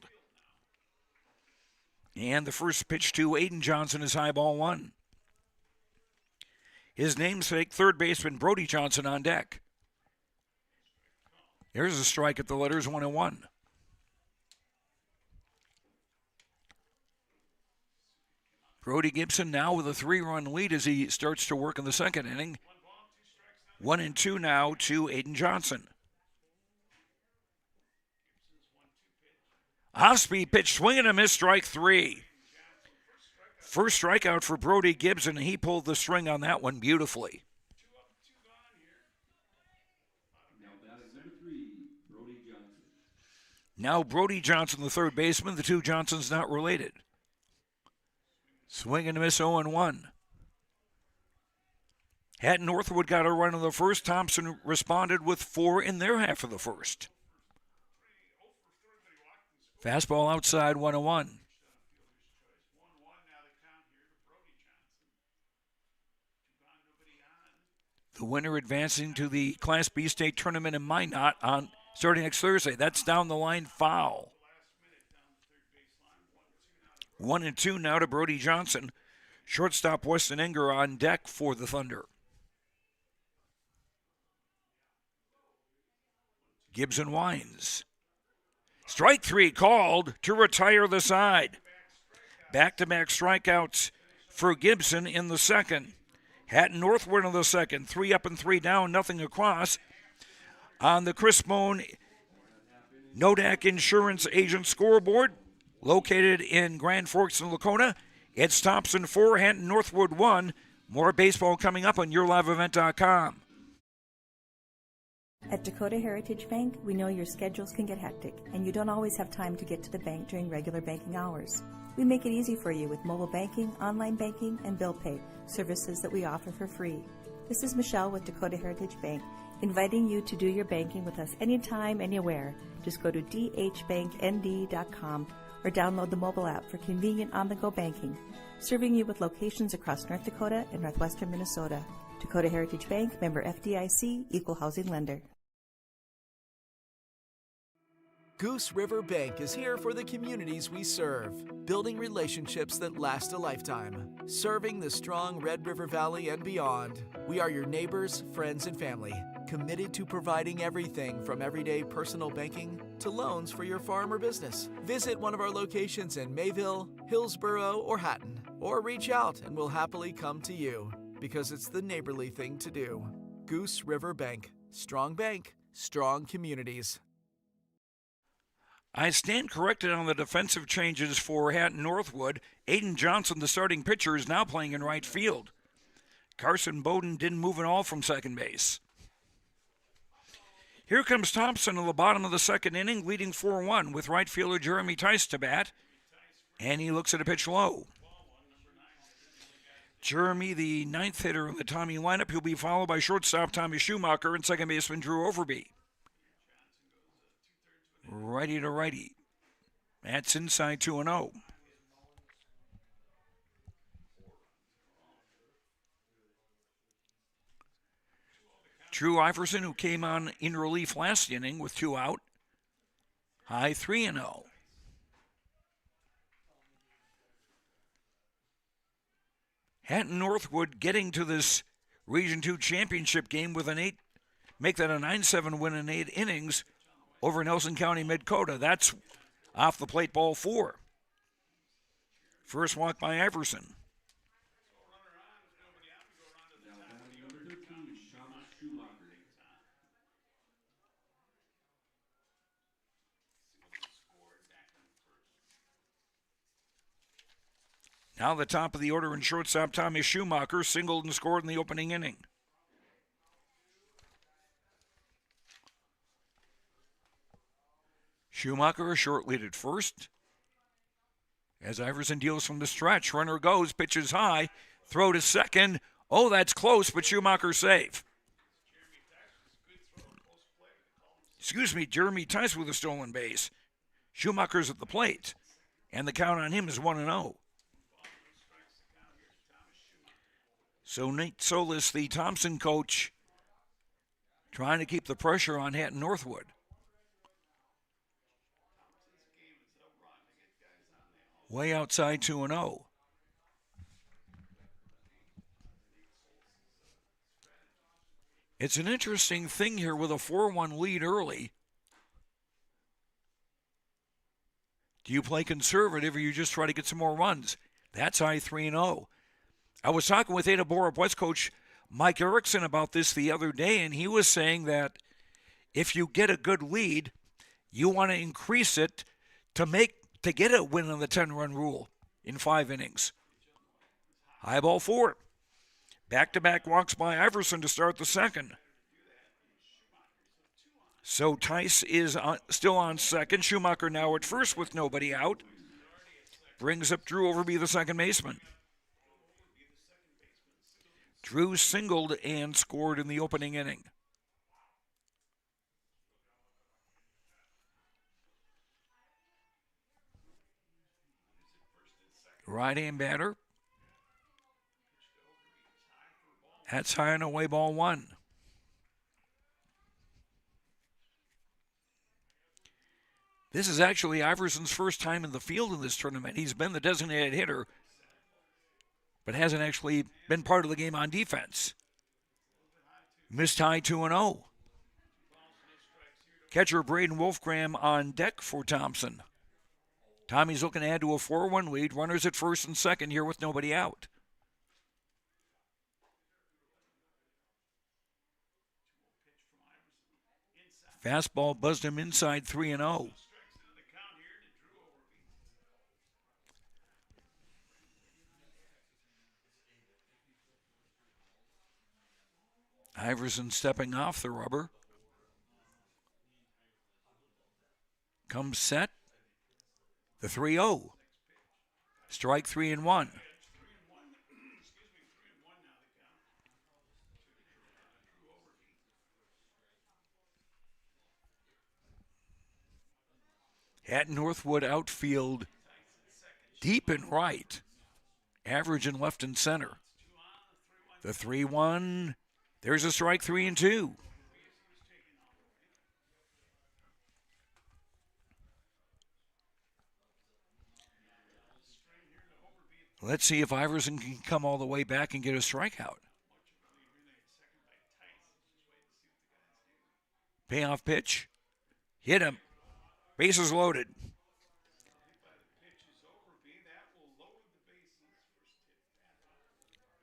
And the first pitch to Aiden Johnson is high ball one. His namesake, third baseman Brody Johnson on deck. There's a strike at the letters, 1-1. Brody Gibson now with a 3-run lead as he starts to work in the second inning. 1-2 now to Aiden Johnson. Off-speed pitch, swing and a miss, strike three. First strikeout for Brody Gibson, and he pulled the string on that one beautifully. Now Brody Johnson, the third baseman. The two Johnsons not related. Swing and a miss, 0-1. Hatton-Northwood got a run in the first. Thompson responded with 4 in their half of the first. Fastball outside, 1-1. The winner advancing to the Class B state tournament in Minot on starting next Thursday. That's down the line, foul. 1-2 now to Brody Johnson. Shortstop Weston Enger on deck for the Thunder. Gibson winds. Strike three called to retire the side. Back-to-back strikeouts for Gibson in the second. Hatton-Northwood in the second. 3 up and 3 down, nothing across. On the Chris Moan Nodak Insurance Agent scoreboard, located in Grand Forks and Lakota, it's Thompson 4, Hatton-Northwood 1. More baseball coming up on YourLiveEvent.com. At Dakota Heritage Bank, we know your schedules can get hectic, and you don't always have time to get to the bank during regular banking hours. We make it easy for you with mobile banking, online banking, and bill pay, services that we offer for free. This is Michelle with Dakota Heritage Bank, inviting you to do your banking with us anytime, anywhere. Just go to dhbanknd.com or download the mobile app for convenient on-the-go banking, serving you with locations across North Dakota and northwestern Minnesota. Dakota Heritage Bank, member FDIC, equal housing lender. Goose River Bank is here for the communities we serve, building relationships that last a lifetime, serving the strong Red River Valley and beyond. We are your neighbors, friends, and family, committed to providing everything from everyday personal banking to loans for your farm or business. Visit one of our locations in Mayville, Hillsboro, or Hatton, or reach out and we'll happily come to you, because it's the neighborly thing to do. Goose River Bank. Strong bank, strong communities. I stand corrected on the defensive changes for Hatton-Northwood. Aiden Johnson, the starting pitcher, is now playing in right field. Carson Bowden didn't move at all from second base. Here comes Thompson in the bottom of the second inning, leading 4-1 with right fielder Jeremy Tice to bat. And he looks at a pitch low. Jeremy, the ninth hitter in the Tommy lineup. He'll be followed by shortstop Tommy Schumacher and second baseman Drew Overby. Righty to righty. That's inside 2-0. Drew Iverson, who came on in relief last inning with 2 out, high 3-0. Hatton-Northwood getting to this Region 2 championship game with make that a 9-7 win in 8 innings over Nelson County Midkota. That's off the plate, ball 4. First walk by Iverson. Now the top of the order in shortstop, Tommy Schumacher, singled and scored in the opening inning. Schumacher a short lead at first. As Iverson deals from the stretch, runner goes, pitches high, throw to second. Oh, that's close, but Schumacher safe. Jeremy Tice with a stolen base. Schumacher's at the plate, and the count on him is 1-0. So Nate Solis, the Thompson coach, trying to keep the pressure on Hatton-Northwood. Way outside 2-0. It's an interesting thing here with a 4-1 lead early. Do you play conservative or you just try to get some more runs? That's high 3-0. I was talking with Ada Borup West coach Mike Erickson about this the other day, and he was saying that if you get a good lead, you want to increase it to get a win on the 10-run rule in 5 innings. High ball 4. Back-to-back walks by Iverson to start the second. So Tice is still on second. Schumacher now at first with nobody out. Brings up Drew Overby, the second baseman. Drew singled and scored in the opening inning. Right-hand batter. That's high and away, ball 1. This is actually Iverson's first time in the field in this tournament. He's been the designated hitter, but hasn't actually been part of the game on defense. Missed high 2-0. Catcher Braden Wolfgram on deck for Thompson. Tommy's looking to add to a 4-1 lead. Runners at first and second here with nobody out. Fastball buzzed him inside 3-0. Iverson stepping off the rubber. Comes set. The 3-0. Strike 3-1. Hatton-Northwood outfield deep and right. Average in left and center. The 3-1. There's a strike 3-2. Let's see if Iverson can come all the way back and get a strikeout. Payoff pitch. Hit him. Bases loaded.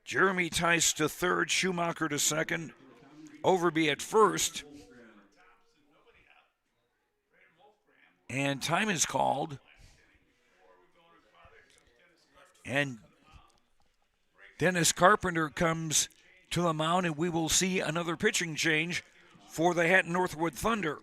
Jeremy Tice to third, Schumacher to second, Overby at first. And time is called. And Dennis Carpenter comes to the mound, and we will see another pitching change for the Hatton-Northwood Thunder.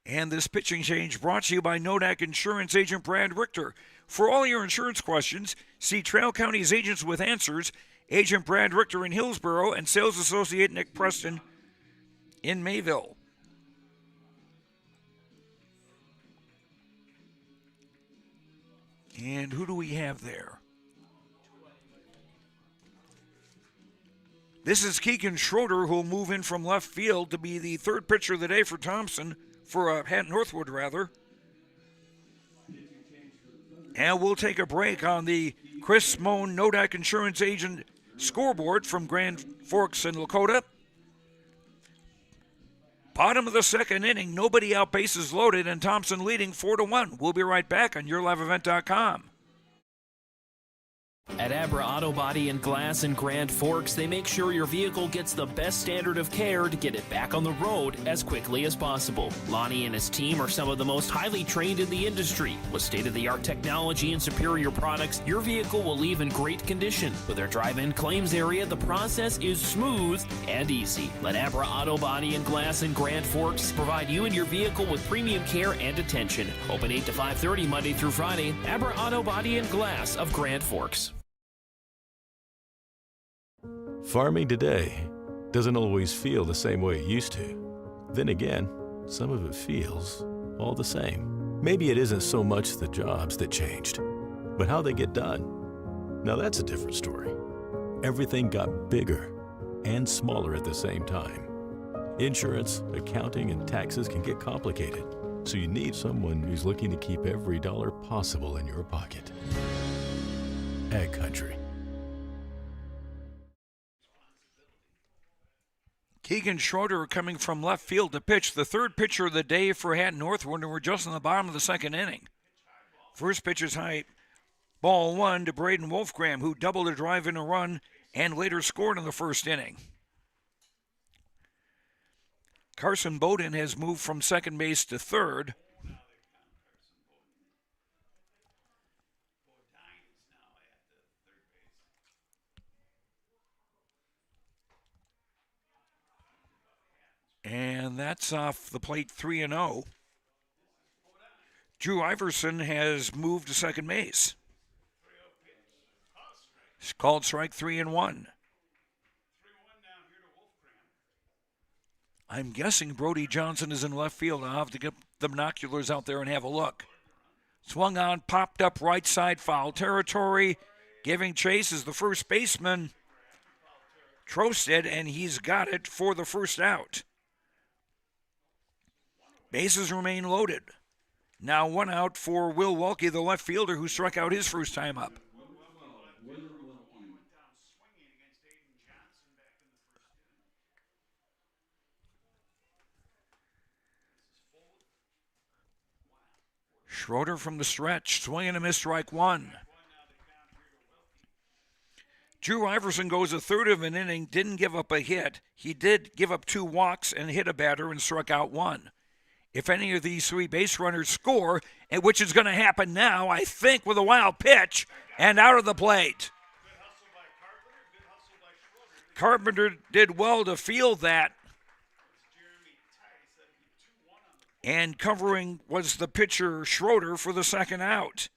And this pitching change brought to you by Nodak Insurance agent Brad Richter. For all your insurance questions, see Trail County's Agents with Answers, Agent Brad Richter in Hillsborough, and Sales Associate Nick Preston in Mayville. And who do we have there? This is Keegan Schroeder, who will move in from left field to be the third pitcher of the day for Thompson, for Hatton-Northwood, rather. And we'll take a break on the Chris Moan Nodak Insurance Agent scoreboard from Grand Forks and Lakota. Bottom of the second inning, nobody out, bases loaded, and Thompson leading 4-1. We'll be right back on YourLiveEvent.com. At Abra Auto Body and Glass in Grand Forks, they make sure your vehicle gets the best standard of care to get it back on the road as quickly as possible. Lonnie and his team are some of the most highly trained in the industry. With state-of-the-art technology and superior products, your vehicle will leave in great condition. With their drive-in claims area, the process is smooth and easy. Let Abra Auto Body and Glass in Grand Forks provide you and your vehicle with premium care and attention. Open 8 to 5:30 Monday through Friday. Abra Auto Body and Glass of Grand Forks. Farming today doesn't always feel the same way it used to. Then again, some of it feels all the same. Maybe it isn't so much the jobs that changed, but how they get done. Now that's a different story. Everything got bigger and smaller at the same time. Insurance, accounting, and taxes can get complicated, so you need someone who's looking to keep every dollar possible in your pocket. Ag Country. Keegan Schroeder coming from left field to pitch, the third pitcher of the day for Hatton-Northwood, and we're just in the bottom of the second inning. First pitch is high, ball one to Braden Wolfgram, who doubled a drive in a run and later scored in the first inning. Carson Bowden has moved from second base to third. And that's off the plate 3-0. Drew Iverson has moved to second base. It's called strike 3-1. I'm guessing Brody Johnson is in left field. I'll have to get the binoculars out there and have a look. Swung on, popped up right side, foul territory. Giving chase is the first baseman, Trosted, and he's got it for the first out. Bases remain loaded. Now one out for Will Welke, the left fielder, who struck out his first time up. Schroeder from the stretch, swing and a miss, strike one. Drew Iverson goes a third of an inning, didn't give up a hit. He did give up 2 walks and hit a batter and struck out 1. If any of these 3 base runners score, and which is going to happen now, I think, with a wild pitch, and out of the plate. Carpenter did well to field that. And covering was the pitcher Schroeder for the second out.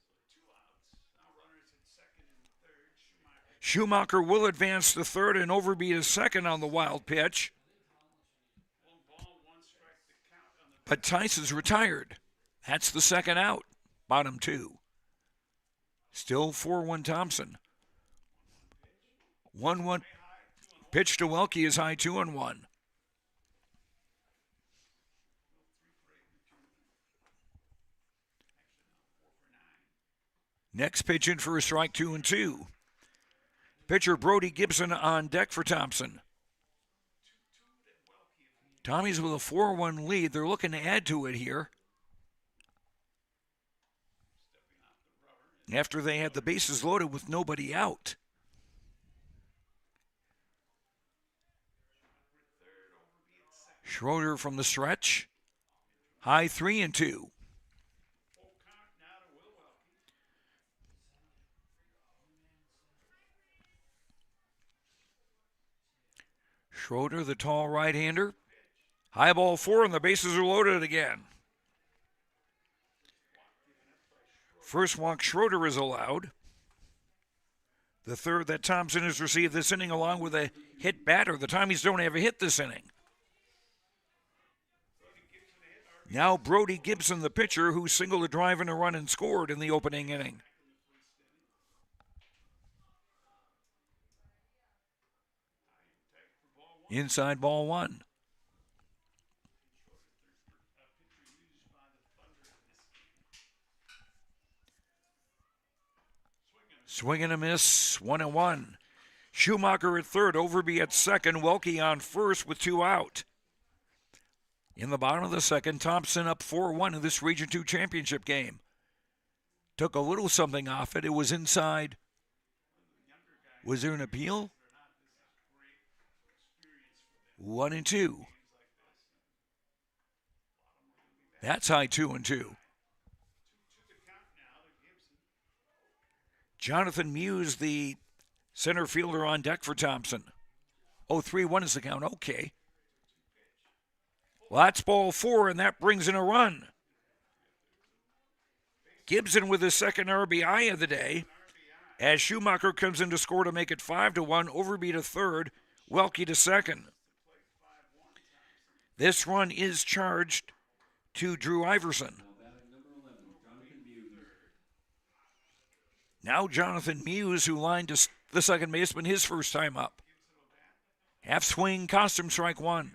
Schumacher will advance to third and Overby is second on the wild pitch. But Tice is retired. That's the second out. Bottom 2. Still 4-1 Thompson. 1-1 pitch to Welke is high, 2-1. Next pitch in for a strike, 2-2. Pitcher Brody Gibson on deck for Thompson. Tommy's with a 4-1 lead. They're looking to add to it here. After they had the bases loaded with nobody out. Schroeder from the stretch. High, 3-2. Schroeder, the tall right-hander. High ball 4, and the bases are loaded again. First walk Schroeder is allowed. The third that Thompson has received this inning, along with a hit batter. The Tommies don't have a hit this inning. Now Brody Gibson, the pitcher, who singled a drive and a run and scored in the opening inning. Inside ball one. Swing and a miss, 1-1. Schumacher at third, Overby at second, Welke on first with 2 out. In the bottom of the second, Thompson up 4-1 in this Region 2 championship game. Took a little something off it. It was inside. Was there an appeal? 1-2. That's high 2-2. Jonathan Muse, the center fielder, on deck for Thompson. 3-1 is the count. Okay. Well, that's ball 4, and that brings in a run. Gibson with his second RBI of the day, as Schumacher comes in to score to make it 5-1. Overby to third, Welke to second. This run is charged to Drew Iverson. Now Jonathan Muse, who lined to the second baseman his first time up. Half swing, costume strike 1.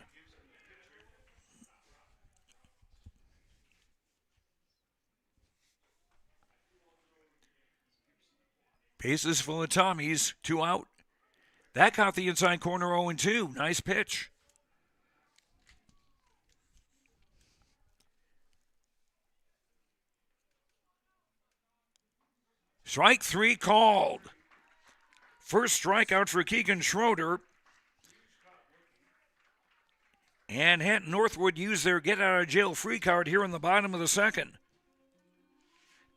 Bases full of Tommies, 2 out. That caught the inside corner, 0-2. Nice pitch. Strike 3 called. First strikeout for Keegan Schroeder. And Hatton-Northwood used their get-out-of-jail-free card here in the bottom of the second.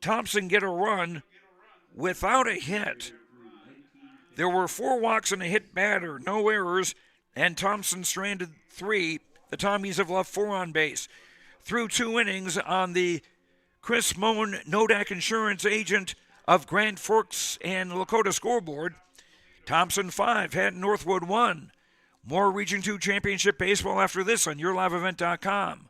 Thompson get a run without a hit. There were 4 walks and a hit batter, no errors, and Thompson stranded 3. The Tommies have left 4 on base. Through 2 innings on the Chris Moen Nodak Insurance agent of Grand Forks and Lakota scoreboard, Thompson 5, Hatton-Northwood 1. More Region 2 Championship baseball after this on YourLiveEvent.com.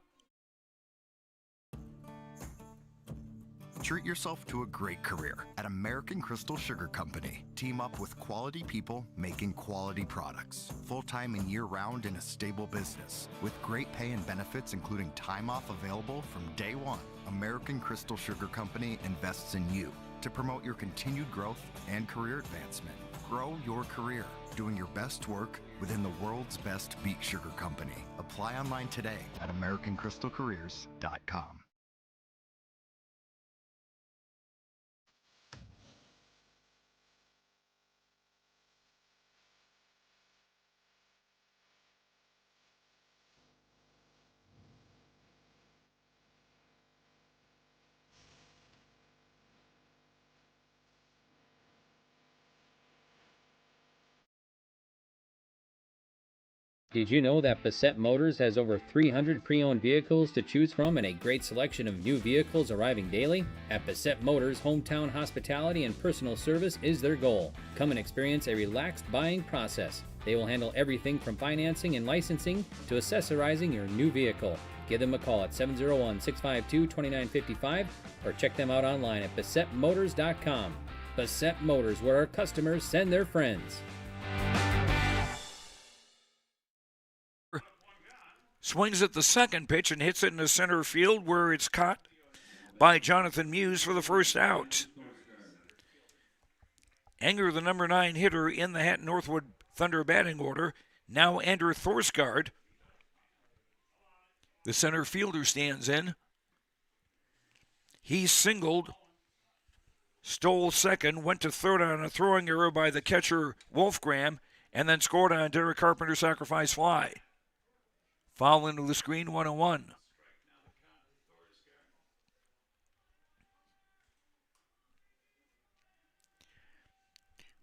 Treat yourself to a great career at American Crystal Sugar Company. Team up with quality people making quality products. Full-time and year-round in a stable business. With great pay and benefits including time off available from day one. American Crystal Sugar Company invests in you to promote your continued growth and career advancement. Grow your career, doing your best work within the world's best beet sugar company. Apply online today at AmericanCrystalCareers.com. Did you know that Bassett Motors has over 300 pre-owned vehicles to choose from and a great selection of new vehicles arriving daily? At Bassett Motors, hometown hospitality and personal service is their goal. Come and experience a relaxed buying process. They will handle everything from financing and licensing to accessorizing your new vehicle. Give them a call at 701-652-2955 or check them out online at BassettMotors.com. Bassett Motors, where our customers send their friends. Swings at the second pitch and hits it into center field, where it's caught by Jonathan Muse for the first out. Enger, the number 9 hitter in the Hatton-Northwood Thunder batting order. Now Andrew Thorsgaard, the center fielder, stands in. He singled, stole second, went to third on a throwing error by the catcher Wolfgram, and then scored on a Derek Carpenter sacrifice fly. Foul into the screen, 1-1.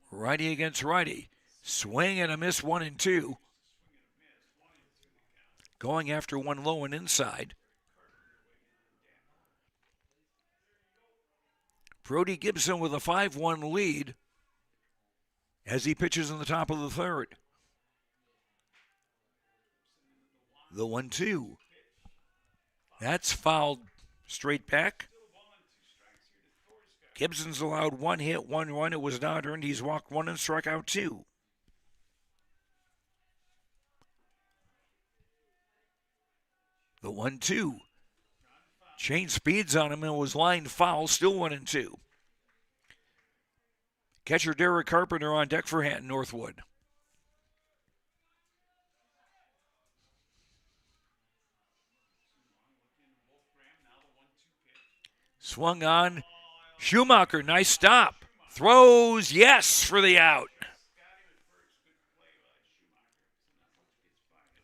Righty against righty. Swing and a miss, 1-2. Going after one low and inside. Brody Gibson with a 5-1 lead as he pitches in the top of the third. The 1-2. That's fouled straight back. Gibson's allowed 1 hit, 1 run. It was not earned. He's walked 1 and struck out 2. The 1-2. Changed speeds on him and was lined foul, still 1-2. Catcher Derek Carpenter on deck for Hatton-Northwood. Swung on. Schumacher, nice stop. Throws, yes, for the out.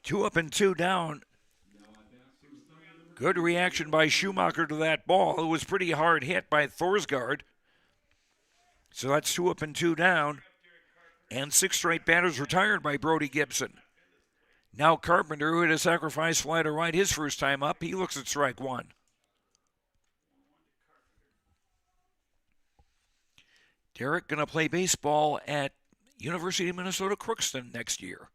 2 up and 2 down. Good reaction by Schumacher to that ball. It was pretty hard hit by Thorsgaard. So that's 2 up and 2 down. And 6 straight batters retired by Brody Gibson. Now Carpenter, who had a sacrifice fly to right his first time up, he looks at strike 1. Derek going to play baseball at University of Minnesota Crookston next year.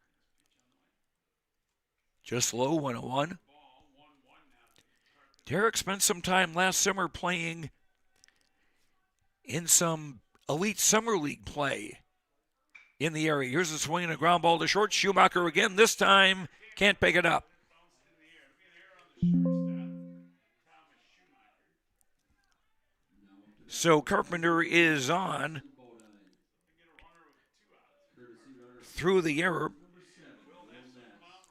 Just low, 1-1. Derek spent some time last summer playing in some elite summer league play in the area. Here's a swing and a ground ball to short. Schumacher again. This time can't pick it up. So Carpenter is on through the error.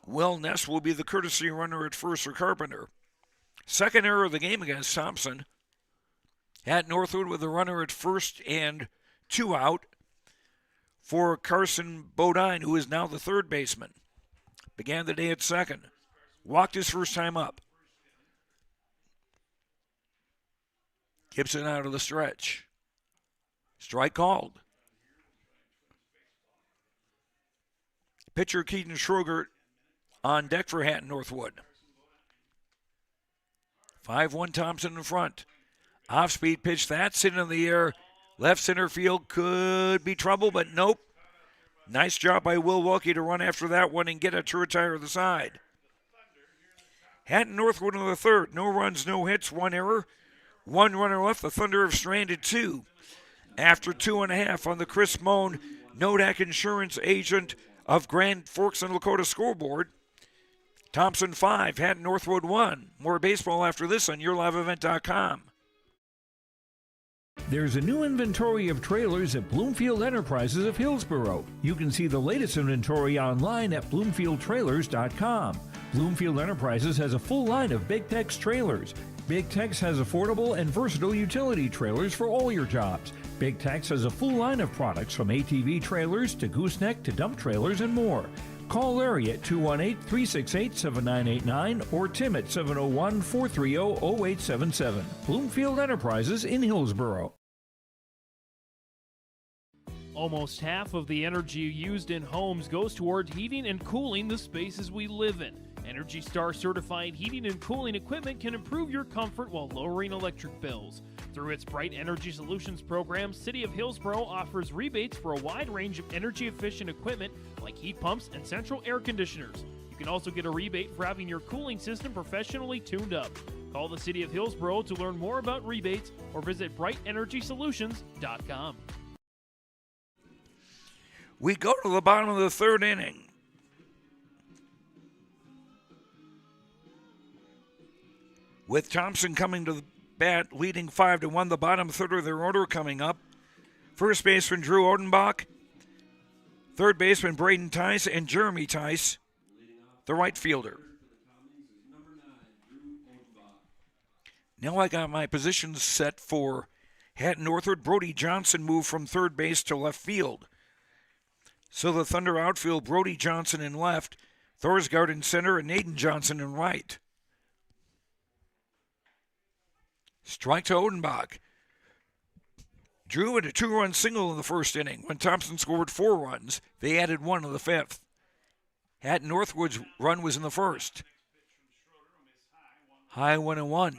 Will Ness will be the courtesy runner at first for Carpenter. Second error of the game against Thompson. Hatton-Northwood with a runner at first and 2 out for Carson Bodine, who is now the third baseman. Began the day at second. Walked his first time up. Gibson out of the stretch. Strike called. Pitcher Keaton Schroger on deck for Hatton-Northwood. 5-1 Thompson in front. Off-speed pitch, that's in the air. Left center field could be trouble, but nope. Nice job by Will Wilkie to run after that one and get it to retire the side. Hatton-Northwood in the third. No runs, no hits, 1 error. 1 runner left. The Thunder have stranded 2 after 2.5 on the Chris Moan Nodak Insurance agent of Grand Forks and Lakota scoreboard. Thompson 5, Hatton-Northwood 1. More baseball after this on YourLiveEvent.com. There's a new inventory of trailers at Bloomfield Enterprises of Hillsboro. You can see the latest inventory online at BloomfieldTrailers.com. Bloomfield Enterprises has a full line of Big Tex trailers. Big Tex has affordable and versatile utility trailers for all your jobs. Big Tex has a full line of products from ATV trailers to gooseneck to dump trailers and more. Call Larry at 218-368-7989 or Tim at 701-430-0877. Bloomfield Enterprises in Hillsboro. Almost half of the energy used in homes goes toward heating and cooling the spaces we live in. Energy Star certified heating and cooling equipment can improve your comfort while lowering electric bills. Through its Bright Energy Solutions program, City of Hillsboro offers rebates for a wide range of energy-efficient equipment like heat pumps and central air conditioners. You can also get a rebate for having your cooling system professionally tuned up. Call the City of Hillsboro to learn more about rebates or visit BrightEnergySolutions.com. We go to the bottom of the third inning. With Thompson coming to the bat, leading 5-1, the bottom third of their order coming up. First baseman Drew Odenbach, third baseman Braden Tice, and Jeremy Tice, the right fielder. Now I got my positions set for Hatton-Northwood. Brody Johnson moved from third base to left field. So the Thunder outfield, Brody Johnson in left, Thorsgaard in center, and Naden Johnson in right. Strike to Odenbach. Drew had a 2-run single in the first inning. When Thompson scored 4 runs, they added 1 in the 5th. Hatton-Northwood's run was in the first. High 1-1.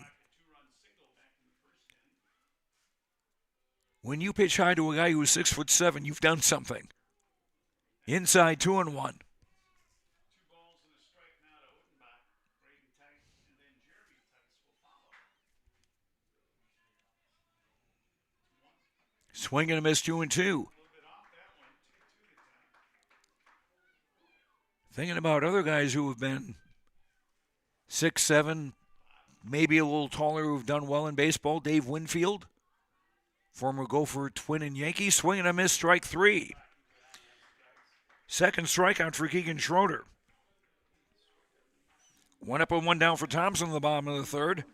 When you pitch high to a guy who's 6'7", you've done something. Inside 2-1. Swing and a miss, 2-2. Thinking about other guys who have been 6'7", maybe a little taller, who've done well in baseball. Dave Winfield, former Gopher, Twin, and Yankee. Swing and a miss, strike 3. Second strikeout for Keegan Schroeder. 1 up and 1 down for Thompson in the bottom of the third.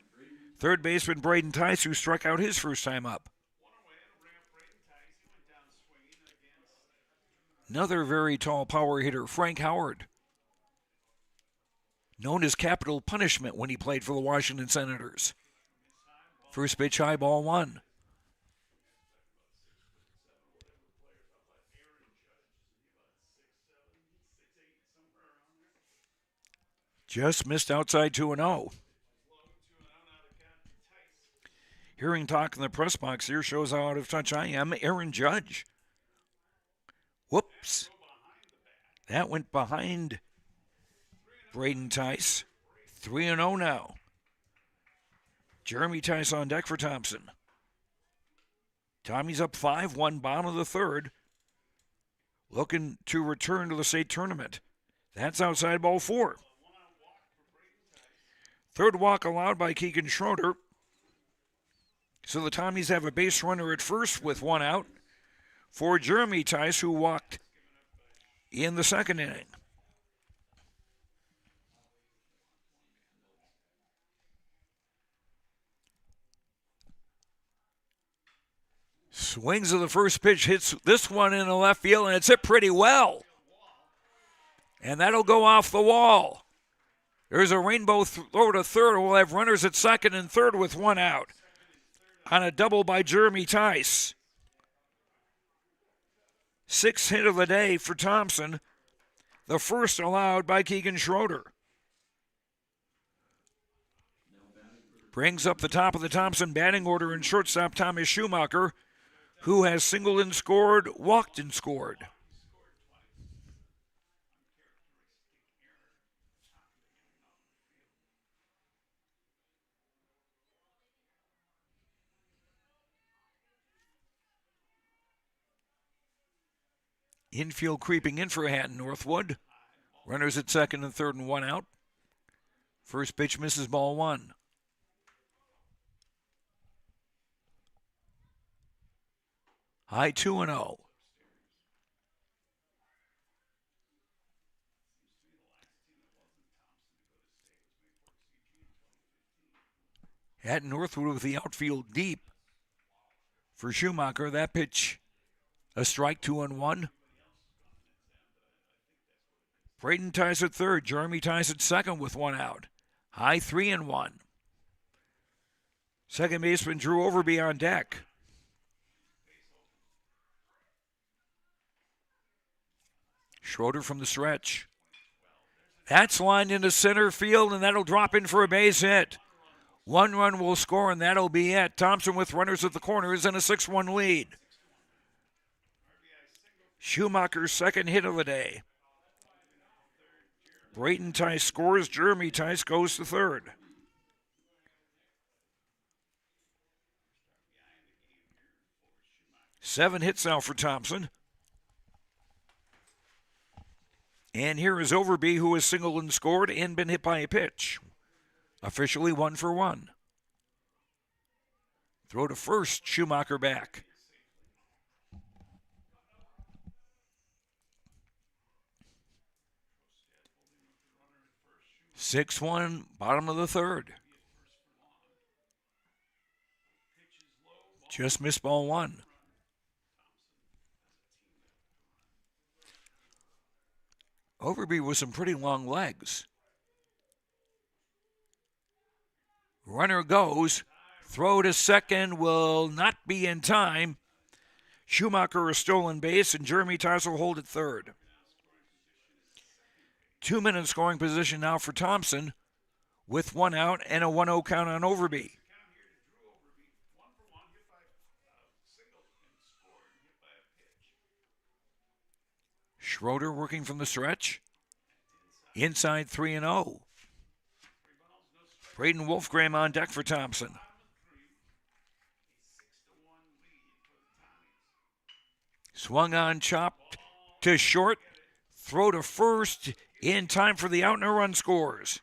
Third baseman Braden Tice, who struck out his first time up. Another very tall power hitter, Frank Howard, known as Capital Punishment when he played for the Washington Senators. First pitch, high, ball 1. Just missed outside 2-0. Hearing talk in the press box here shows how out of touch I am. Aaron Judge. Whoops. That went behind Braden Tice. 3-0 now. Jeremy Tice on deck for Thompson. Tommy's up 5-1, bottom of the third. Looking to return to the state tournament. That's outside, ball 4. Third walk allowed by Keegan Schroeder. So the Tommies have a base runner at first with 1 out for Jeremy Tice, who walked in the second inning. Swings of the first pitch, hits this one in the left field, and it's hit pretty well. And that'll go off the wall. There's a rainbow throw to third. We'll have runners at second and third with 1 out on a double by Jeremy Tice. 6th hit of the day for Thompson. The first allowed by Keegan Schroeder. Brings up the top of the Thompson batting order in shortstop Thomas Schumacher, who has singled and scored, walked and scored. Infield creeping in for Hatton-Northwood. Runners at second and third and 1 out. First pitch misses, ball 1. High 2-0. Hatton-Northwood with the outfield deep for Schumacher. That pitch, a strike, 2-1. Braden Tice at third. Jeremy Tice at second with 1 out. High 3-1. Second baseman Drew Overby on deck. Schroeder from the stretch. That's lined into center field, and that'll drop in for a base hit. 1 run will score, and that'll be it. Thompson with runners at the corners and a 6-1 lead. Schumacher's second hit of the day. Braden Tice scores. Jeremy Tice goes to third. Seven hits now for Thompson. And here is Overby, who has singled and scored and been hit by a pitch. Officially 1 for 1. Throw to first, Schumacher back. (6-1), bottom of the third. Just missed ball 1. Overby with some pretty long legs. Runner goes. Throw to second will not be in time. Schumacher a stolen base, and Jeremy Tice will hold at third. 2-minute scoring position now for Thompson with 1 out and a 1-0 count on Overby. Schroeder working from the stretch. Inside 3-0. Braden Wolfgram on deck for Thompson. Swung on, chopped to short. Throw to first in time for the out, and a run scores.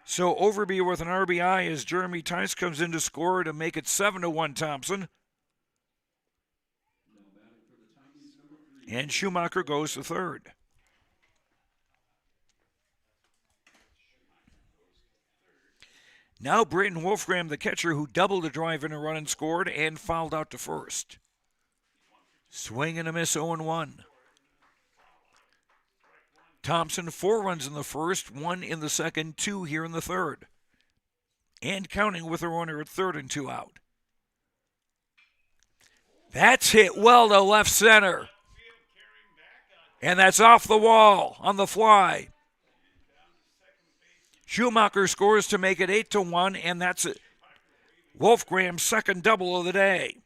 So Overby with an RBI as Jeremy Tice comes in to score to make it 7-1 Thompson. And Schumacher goes to third. Now Braden Wolfgram, the catcher, who doubled a drive in a run and scored and fouled out to first. Swing and a miss, 0-1. Thompson, 4 runs in the first, 1 in the second, 2 here in the third. And counting with a runner at third and 2 out. That's hit well to left center. And that's off the wall on the fly. Schumacher scores to make it 8-1, and that's it. Wolfgram's second double of the day.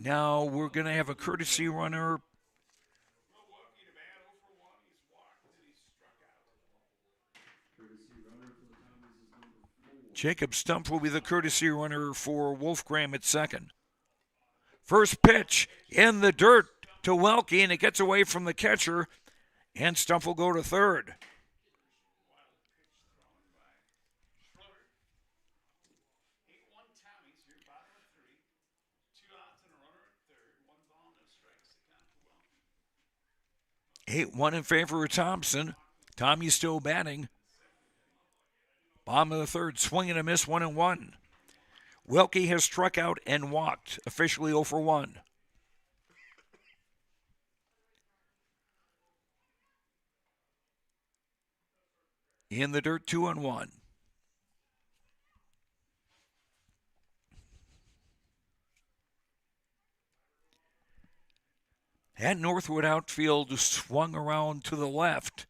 Now we're going to have a courtesy runner. Jacob Stump will be the courtesy runner for Wolfgram at second. First pitch in the dirt to Welke, and it gets away from the catcher, and Stump will go to third. Eight one in favor of Thompson. Tommy's still batting. Bottom of the third, swing and a miss, 1-1. Welke has struck out and walked, officially 0 for 1. In the dirt, 2-1. Hatton-Northwood outfield swung around to the left.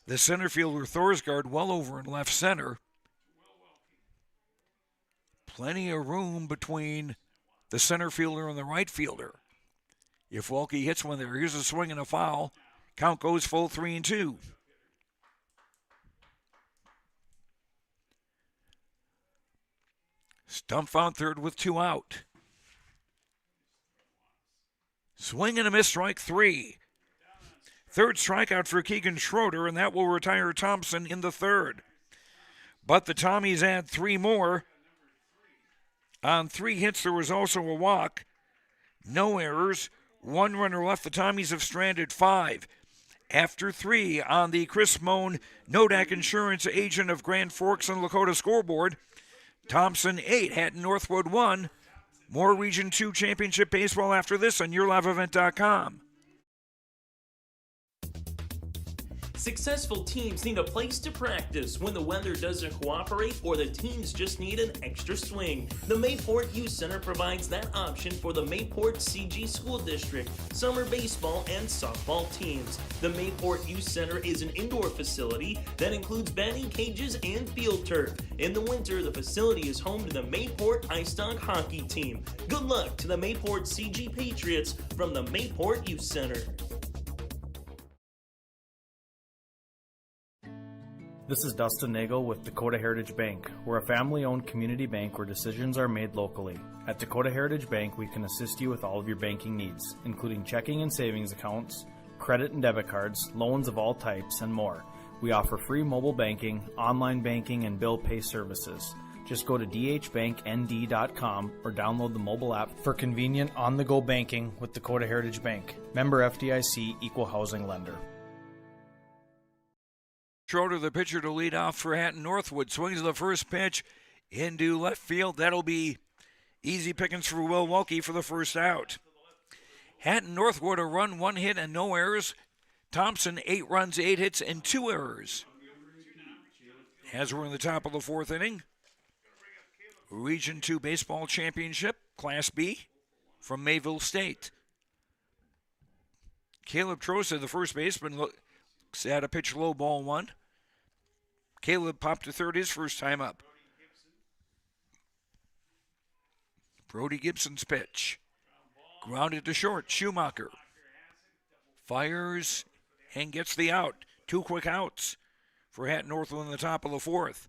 The center fielder, Thorsgaard, well over in left center. Plenty of room between the center fielder and the right fielder. If Welke hits one there, here's a swing and a foul. Count goes full 3-2. Stump found third with 2 out. Swing and a miss, strike 3. Third strikeout for Keegan Schroeder, and that will retire Thompson in the third. But the Tommies add 3 more. On 3 hits, there was also a walk. No errors. 1 runner left. The Tommies have stranded 5. After 3 on the Chris Moan Nodak Insurance agent of Grand Forks and Lakota scoreboard. Thompson 8, Hatton-Northwood 1. More Region 2 Championship Baseball after this on YourLiveEvent.com. Successful teams need a place to practice when the weather doesn't cooperate or the teams just need an extra swing. The Mayport Youth Center provides that option for the Mayport CG School District, summer baseball and softball teams. The Mayport Youth Center is an indoor facility that includes batting cages and field turf. In the winter, the facility is home to the Mayport Ice Dog hockey team. Good luck to the Mayport CG Patriots from the Mayport Youth Center. This is Dustin Nagel with Dakota Heritage Bank. We're a family-owned community bank where decisions are made locally. At Dakota Heritage Bank, we can assist you with all of your banking needs, including checking and savings accounts, credit and debit cards, loans of all types, and more. We offer free mobile banking, online banking, and bill pay services. Just go to dhbanknd.com or download the mobile app for convenient on-the-go banking with Dakota Heritage Bank. Member FDIC, Equal Housing Lender. Schroeder, the pitcher, to lead off for Hatton-Northwood. Swings the first pitch into left field. That'll be easy pickings for Will Welke for the first out. Hatton-Northwood, a run, 1 hit, and no errors. Thompson, 8 runs, 8 hits, and 2 errors. As we're in the top of the 4th inning, Region 2 Baseball Championship, Class B, from Mayville State. Caleb Trosa, the first baseman, Brooks at a pitch low, ball one. Caleb popped to third his first time up. Brody Gibson's pitch. Grounded to short. Schumacher fires and gets the out. 2 quick outs for Hatton-Northwood in the top of the fourth.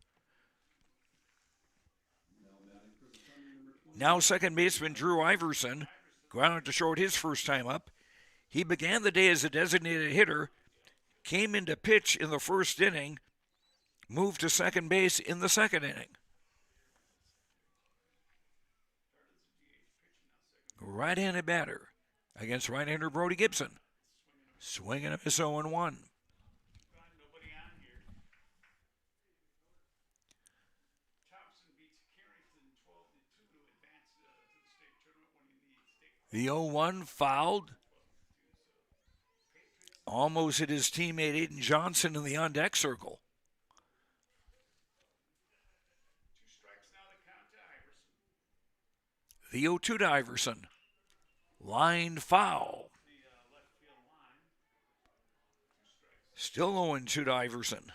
Now second baseman Drew Iverson. Grounded to short his first time up. He began the day as a designated hitter. Came into pitch in the first inning. Moved to second base in the second inning. Right-handed batter against right-hander Brody Gibson. Swinging a miss 0-1. The 0-1 fouled. Almost hit his teammate Aiden Johnson in the on-deck circle. The 0-2 to Iverson. Line foul. Still 0-2 to Iverson.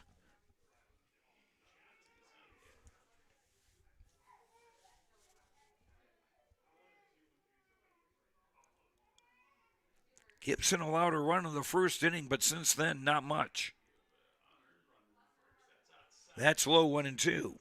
Gibson allowed a run in the first inning, but since then, not much. That's low 1-2.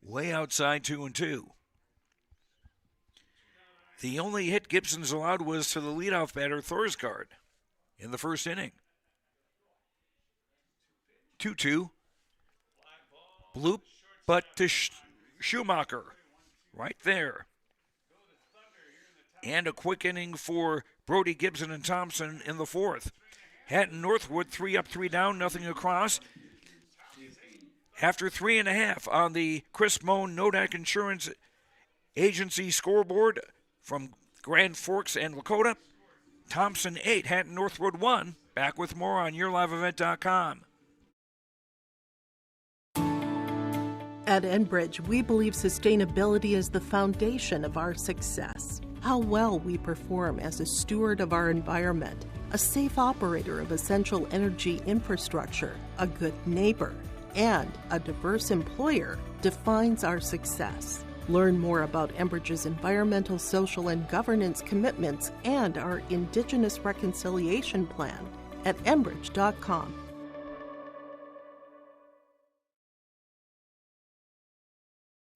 Way outside 2-2. The only hit Gibson's allowed was to the leadoff batter, Thorsgaard, in the first inning. 2-2. Bloop, but to Schumacher. Right there. And a quick inning for Brody Gibson and Thompson in the fourth. Hatton-Northwood, 3 up, 3 down, nothing across. After 3.5 on the Chris Moan Nodak Insurance Agency scoreboard from Grand Forks and Lakota. Thompson 8, Hatton-Northwood 1. Back with more on YourLiveEvent.com. At Enbridge, we believe sustainability is the foundation of our success. How well we perform as a steward of our environment, a safe operator of essential energy infrastructure, a good neighbor, and a diverse employer defines our success. Learn more about Enbridge's environmental, social, and governance commitments and our Indigenous Reconciliation Plan at Enbridge.com.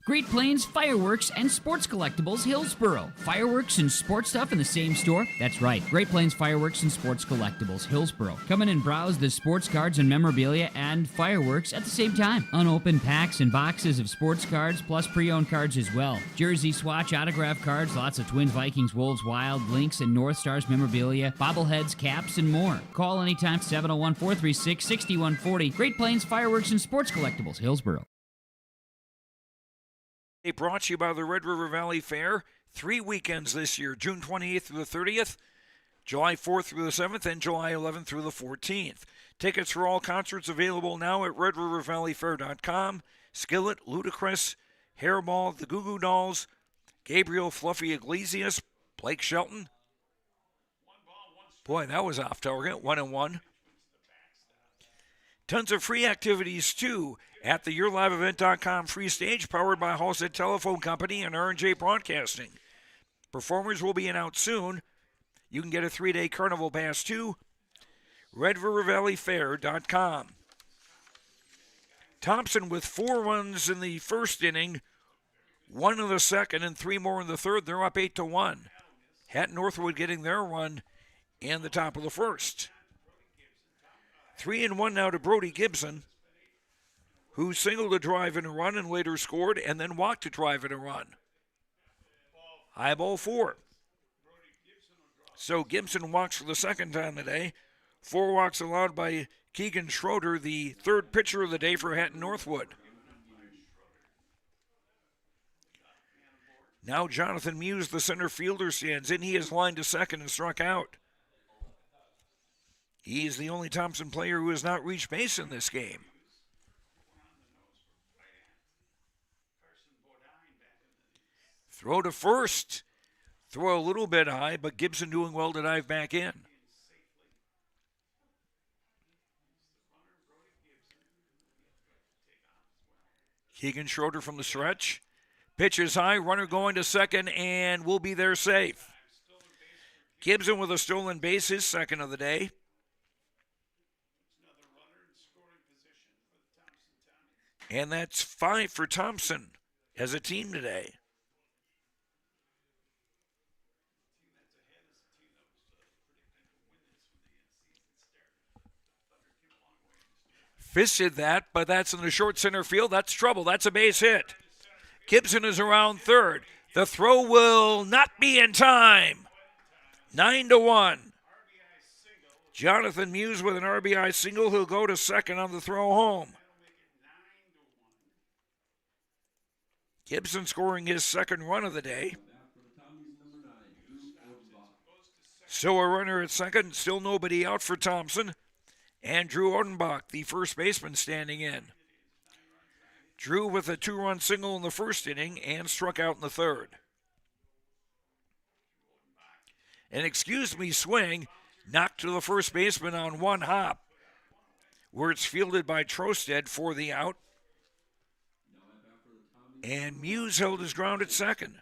Great Plains Fireworks and Sports Collectibles, Hillsboro. Fireworks and sports stuff in the same store? That's right, Great Plains Fireworks and Sports Collectibles, Hillsboro. Come in and browse the sports cards and memorabilia and fireworks at the same time. Unopened packs and boxes of sports cards, plus pre-owned cards as well. Jersey, swatch, autograph cards, lots of Twins, Vikings, Wolves, Wild, Lynx, and North Stars memorabilia, bobbleheads, caps, and more. Call anytime, 701-436-6140. Great Plains Fireworks and Sports Collectibles, Hillsboro. Brought to you by the Red River Valley Fair. 3 weekends this year, June 28th through the 30th, July 4th through the 7th, and July 11th through the 14th. Tickets for all concerts available now at RedRiverValleyFair.com. Skillet, Ludacris, Hairball, the Goo Goo Dolls, Gabriel Fluffy Iglesias, Blake Shelton. Boy, that was off target, 1-1. Tons of free activities, too, at the YourLiveEvent.com free stage, powered by Halstead Telephone Company and R&J Broadcasting. Performers will be announced soon. You can get a 3-day carnival pass, too. RedRiverValleyFair.com. Thompson with 4 runs in the first inning, 1 in the second, and 3 more in the third. They're up 8-1. Hatton-Northwood getting their run in the top of the first. 3-1 now to Brody Gibson, who singled a drive and a run and later scored, and then walked a drive and a run. High ball 4. So Gibson walks for the second time today. 4 walks allowed by Keegan Schroeder, the third pitcher of the day for Hatton-Northwood. Now Jonathan Muse, the center fielder, stands in. He is lined to second and struck out. He is the only Thompson player who has not reached base in this game. Throw to first. Throw a little bit high, but Gibson doing well to dive back in. Keegan Schroeder from the stretch. Pitch is high, runner going to second, and will be there safe. Gibson with a stolen base, his second of the day. And that's 5 for Thompson as a team today. Fisted that, but that's in the short center field. That's trouble. That's a base hit. Gibson is around third. The throw will not be in time. 9-1. Jonathan Muse with an RBI single. He'll go to second on the throw home. Gibson scoring his second run of the day. So a runner at second. Still nobody out for Thompson. And Drew Odenbach, the first baseman, standing in. Drew with a 2-run single in the first inning and struck out in the third. An excuse me swing knocked to the first baseman on one hop, where it's fielded by Trosted for the out. And Muse held his ground at second.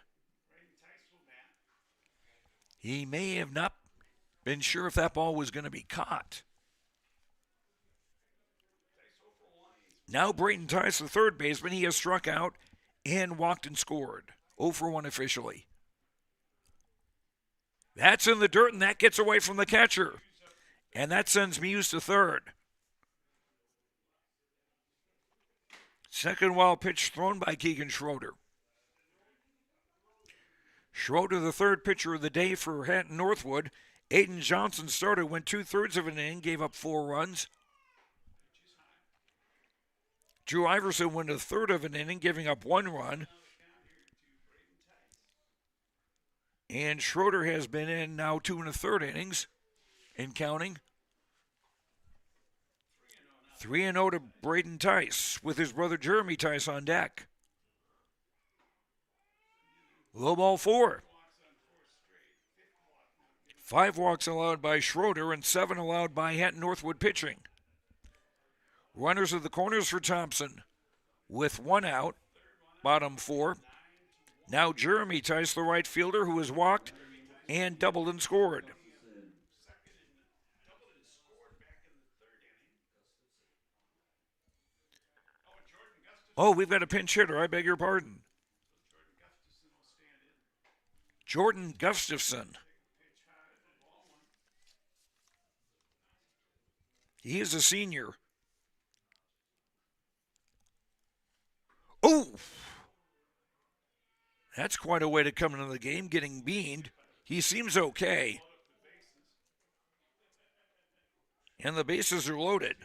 He may have not been sure if that ball was going to be caught. Now Brayton Tice, the third baseman. He has struck out and walked and scored. 0 for 1 officially. That's in the dirt, and that gets away from the catcher. And that sends Muse to third. Second wild pitch thrown by Keegan Schroeder. Schroeder, the third pitcher of the day for Hatton-Northwood. Aiden Johnson started, went 2/3 of an inning, gave up 4 runs. Drew Iverson went a third of an inning, giving up 1 run. And Schroeder has been in now 2 1/3 innings and counting. 3-0 to Braden Tice with his brother Jeremy Tice on deck. Low ball 4. 5 walks allowed by Schroeder and 7 allowed by Hatton-Northwood pitching. Runners at the corners for Thompson with 1 out, bottom 4. Now Jeremy Tice, the right fielder, who has walked and doubled and scored. Oh, we've got a pinch hitter. I beg your pardon. Jordan Gustafson. He is a senior. Oh! That's quite a way to come into the game, getting beamed. He seems okay. And the bases are loaded.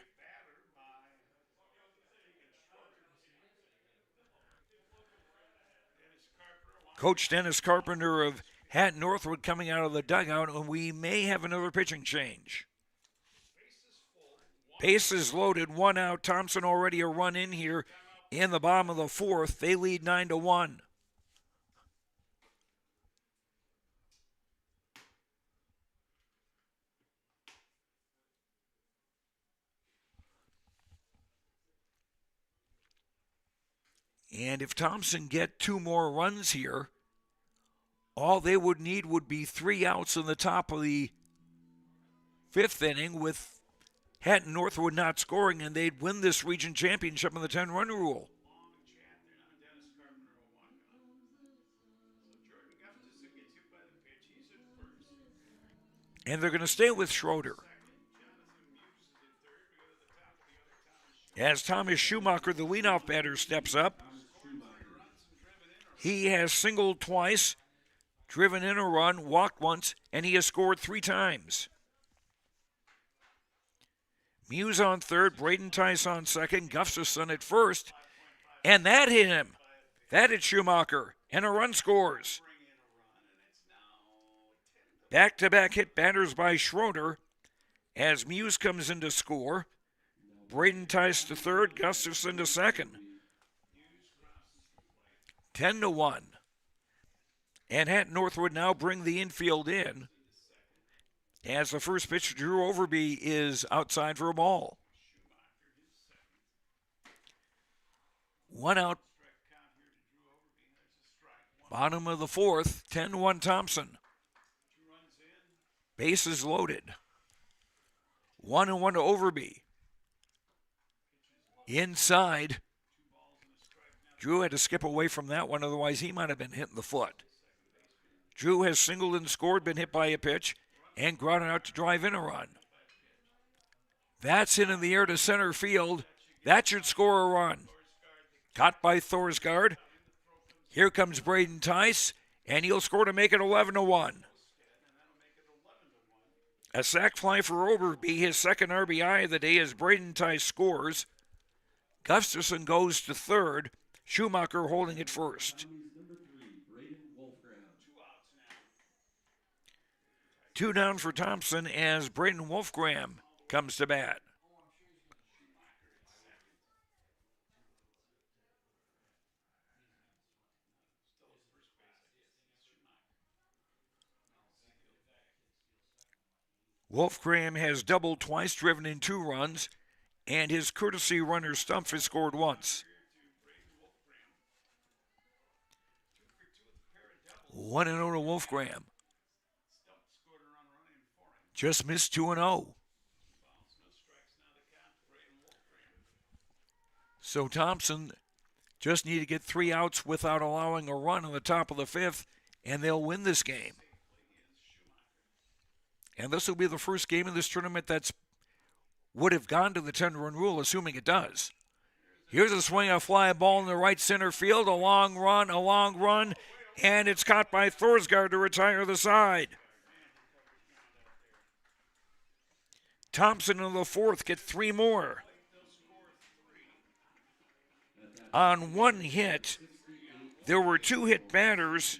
Coach Dennis Carpenter of Hatton-Northwood coming out of the dugout, and we may have another pitching change. Bases loaded, 1 out. Thompson already a run in here in the bottom of the 4th. They lead 9-1. And if Thompson get 2 more runs here, all they would need would be 3 outs in the top of the 5th inning with Hatton-Northwood not scoring, and they'd win this region championship in the 10-run rule. And they're going to stay with Schroeder. As Thomas Schumacher, the leadoff batter, steps up. He has singled twice, driven in a run, walked once, and he has scored 3 times. Muse on third, Braden Tice on second, Gustafson at first, and that hit him. That hit Schumacher, and a run scores. Back-to-back hit batters by Schroeder as Muse comes in to score. Braden Tice to third, Gustafson to second. 10-1. And Hatton-Northwood now bring the infield in as the first pitch, Drew Overby, is outside for a ball. 1 out. Bottom of the fourth, 10-1 Thompson. Bases loaded. 1-1 to Overby. Inside. Drew had to skip away from that one, otherwise he might have been hitting the foot. Drew has singled and scored, been hit by a pitch, and grounded out to drive in a run. That's in the air to center field. That should score a run. Caught by Thorsgaard. Here comes Braden Tice, and he'll score to make it 11-1. A sac fly for Overby, his second RBI of the day as Braden Tice scores. Gustafson goes to third. Schumacher holding it first. 2 down for Thompson as Braden Wolfgram comes to bat. Wolfgram has doubled twice, driven in 2 runs, and his courtesy runner Stumpf has scored once. 1-0 to Wolfgram. Just missed 2-0. So Thompson just need to get 3 outs without allowing a run on the top of the 5th, and they'll win this game. And this will be the first game in this tournament that's would have gone to the 10-run rule, assuming it does. Here's a swing, a fly ball in the right center field, a long run, and it's caught by Thorsgaard to retire the side. Thompson in the 4th get 3 more. On 1 hit, there were 2 hit batters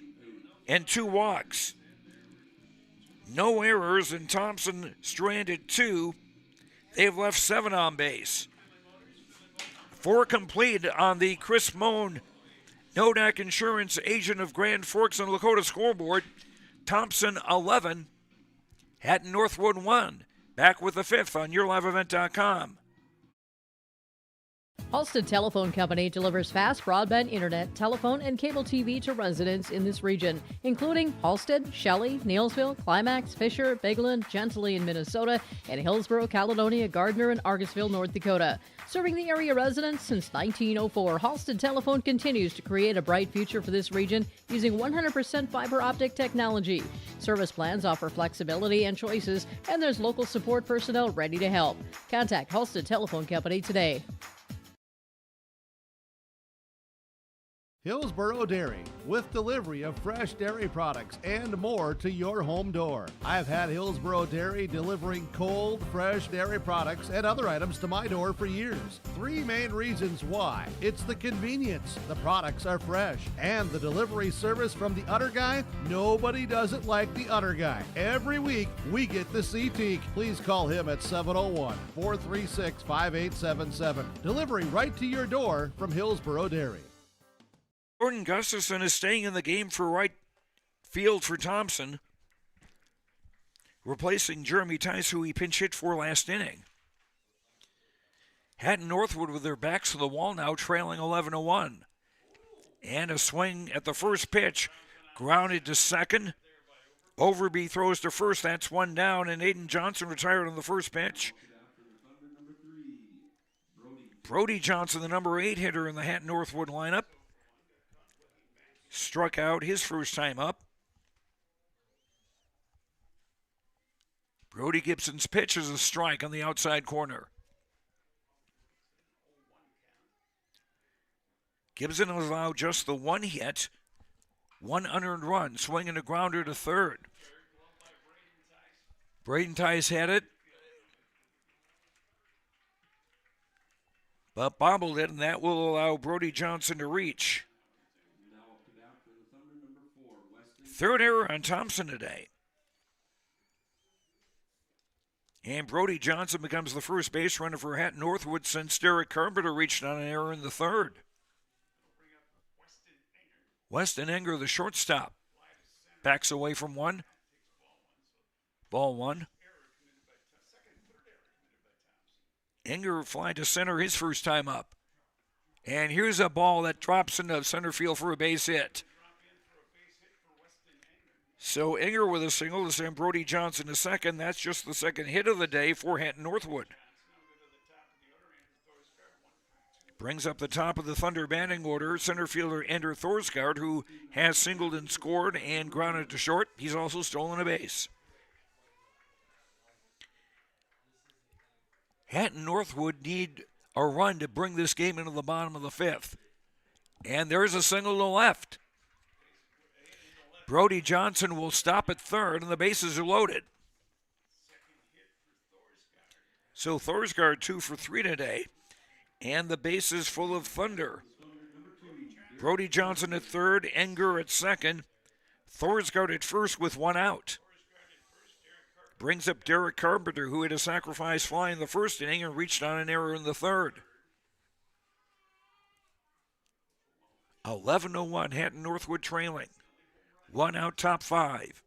and 2 walks. No errors, and Thompson stranded 2. They've left 7 on base. 4 complete on the Chris Moan Nodak Insurance agent of Grand Forks and Lakota scoreboard. Thompson 11, Hatton-Northwood 1. Back with the 5th on YourLiveEvent.com. Halstead Telephone Company delivers fast broadband internet, telephone, and cable TV to residents in this region, including Halstead, Shelley, Neilsville, Climax, Fisher, Bigland, Gentilly in Minnesota, and Hillsborough, Caledonia, Gardner, and Argosville, North Dakota. Serving the area residents since 1904, Halstead Telephone continues to create a bright future for this region using 100% fiber optic technology. Service plans offer flexibility and choices, and there's local support personnel ready to help. Contact Halstead Telephone Company today. Hillsborough Dairy, with delivery of fresh dairy products and more to your home door. I've had Hillsborough Dairy delivering cold, fresh dairy products and other items to my door for years. 3 main reasons why. It's the convenience, the products are fresh, and the delivery service from the Udder Guy. Nobody does it like the Udder Guy. Every week, we get the CT. Please call him at 701-436-5877. Delivery right to your door from Hillsborough Dairy. Jordan Gustafson is staying in the game for right field for Thompson, replacing Jeremy Tice, who he pinch hit for last inning. Hatton-Northwood with their backs to the wall now, trailing 11-1. And a swing at the first pitch, grounded to second. Overby throws to first, that's 1 down, and Aiden Johnson retired on the first pitch. Brody Johnson, the number 8 hitter in the Hatton-Northwood lineup, struck out his first time up. Brody Gibson's pitch is a strike on the outside corner. Gibson has allowed just the 1 hit, 1 unearned run, swinging a grounder to third. Braden Tice had it, but bobbled it, and that will allow Brody Johnson to reach. 3rd error on Thompson today. And Brody Johnson becomes the first base runner for Hatton-Northwood since Derek Carpenter reached on an error in the 3rd. Weston Enger, the shortstop. backs away from one. Ball one. Enger flying to center his first time up. And here's a ball that drops into center field for a base hit. So Enger with a single to send Brody Johnson to second. That's just the second hit of the day for Hatton-Northwood. Brings up the top of the Thunder batting order, center fielder Ender Thorsgaard, who has singled and scored and grounded to short. He's also stolen a base. Hatton-Northwood need a run to bring this game into the bottom of the fifth. And there's a single to left. Brody Johnson will stop at third, and the bases are loaded. So Thorsgaard 2 for 3 today. And the bases full of Thunder. Brody Johnson at third, Enger at second, Thorsgaard at first with one out. Brings up Derek Carpenter, who had a sacrifice fly in the first inning and reached on an error in the third. 11-1, Hatton-Northwood trailing. One out, top five.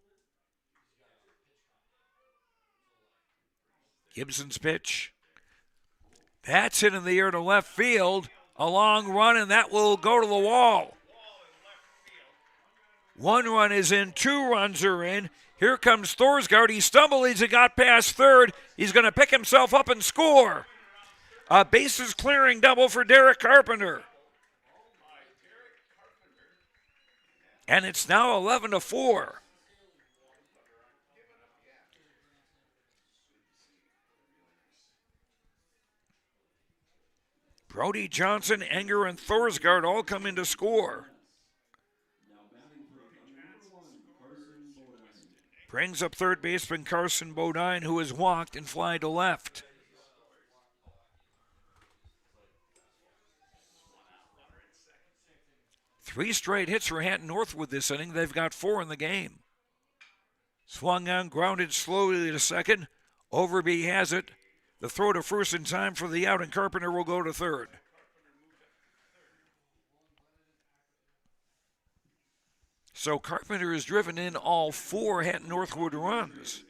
Gibson's pitch. That's hit in the air to left field. A long run, and that will go to the wall. One run is in, 2 runs are in. Here comes Thorsgaard. He stumbled as he got past third. He's going to pick himself up and score. A bases clearing double for Derek Carpenter. And it's now 11-4. Brody Johnson, Enger, and Thorsgaard all come in to score. Brings up third baseman Carson Bodine, who has walked and fly to left. Three straight hits for Hatton-Northwood this inning. They've got 4 in the game. Swung on, grounded slowly to second. Overby has it. The throw to first in time for the out, and Carpenter will go to third. So Carpenter has driven in all 4 Hatton-Northwood runs.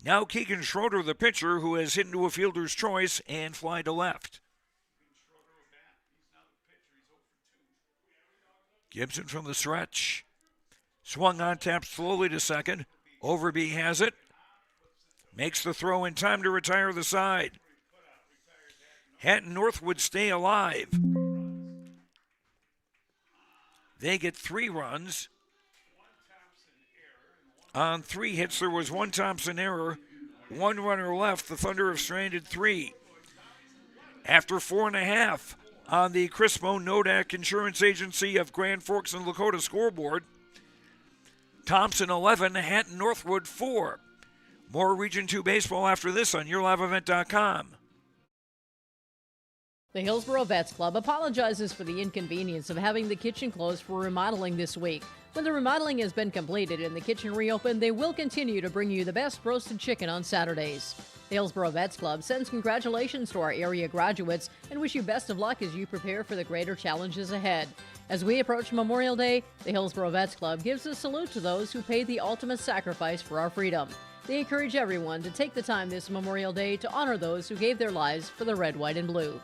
Now Keegan Schroeder, the pitcher, who has hit into a fielder's choice and fly to left. Gibson from the stretch. Swung on, tapped slowly to second. Overby has it. Makes the throw in time to retire the side. Hatton-Northwood stay alive. They get 3 runs. On 3 hits, there was 1 Thompson error. 1 runner left. The Thunder have stranded 3. After 4.5 on the Chris Moe Nodak Insurance Agency of Grand Forks and Lakota scoreboard, Thompson 11, Hatton-Northwood 4. More Region 2 baseball after this on YourLiveEvent.com. The Hillsboro Vets Club apologizes for the inconvenience of having the kitchen closed for remodeling this week. When the remodeling has been completed and the kitchen reopened, they will continue to bring you the best roasted chicken on Saturdays. The Hillsboro Vets Club sends congratulations to our area graduates and wish you best of luck as you prepare for the greater challenges ahead. As we approach Memorial Day, the Hillsboro Vets Club gives a salute to those who paid the ultimate sacrifice for our freedom. They encourage everyone to take the time this Memorial Day to honor those who gave their lives for the red, white, and blue.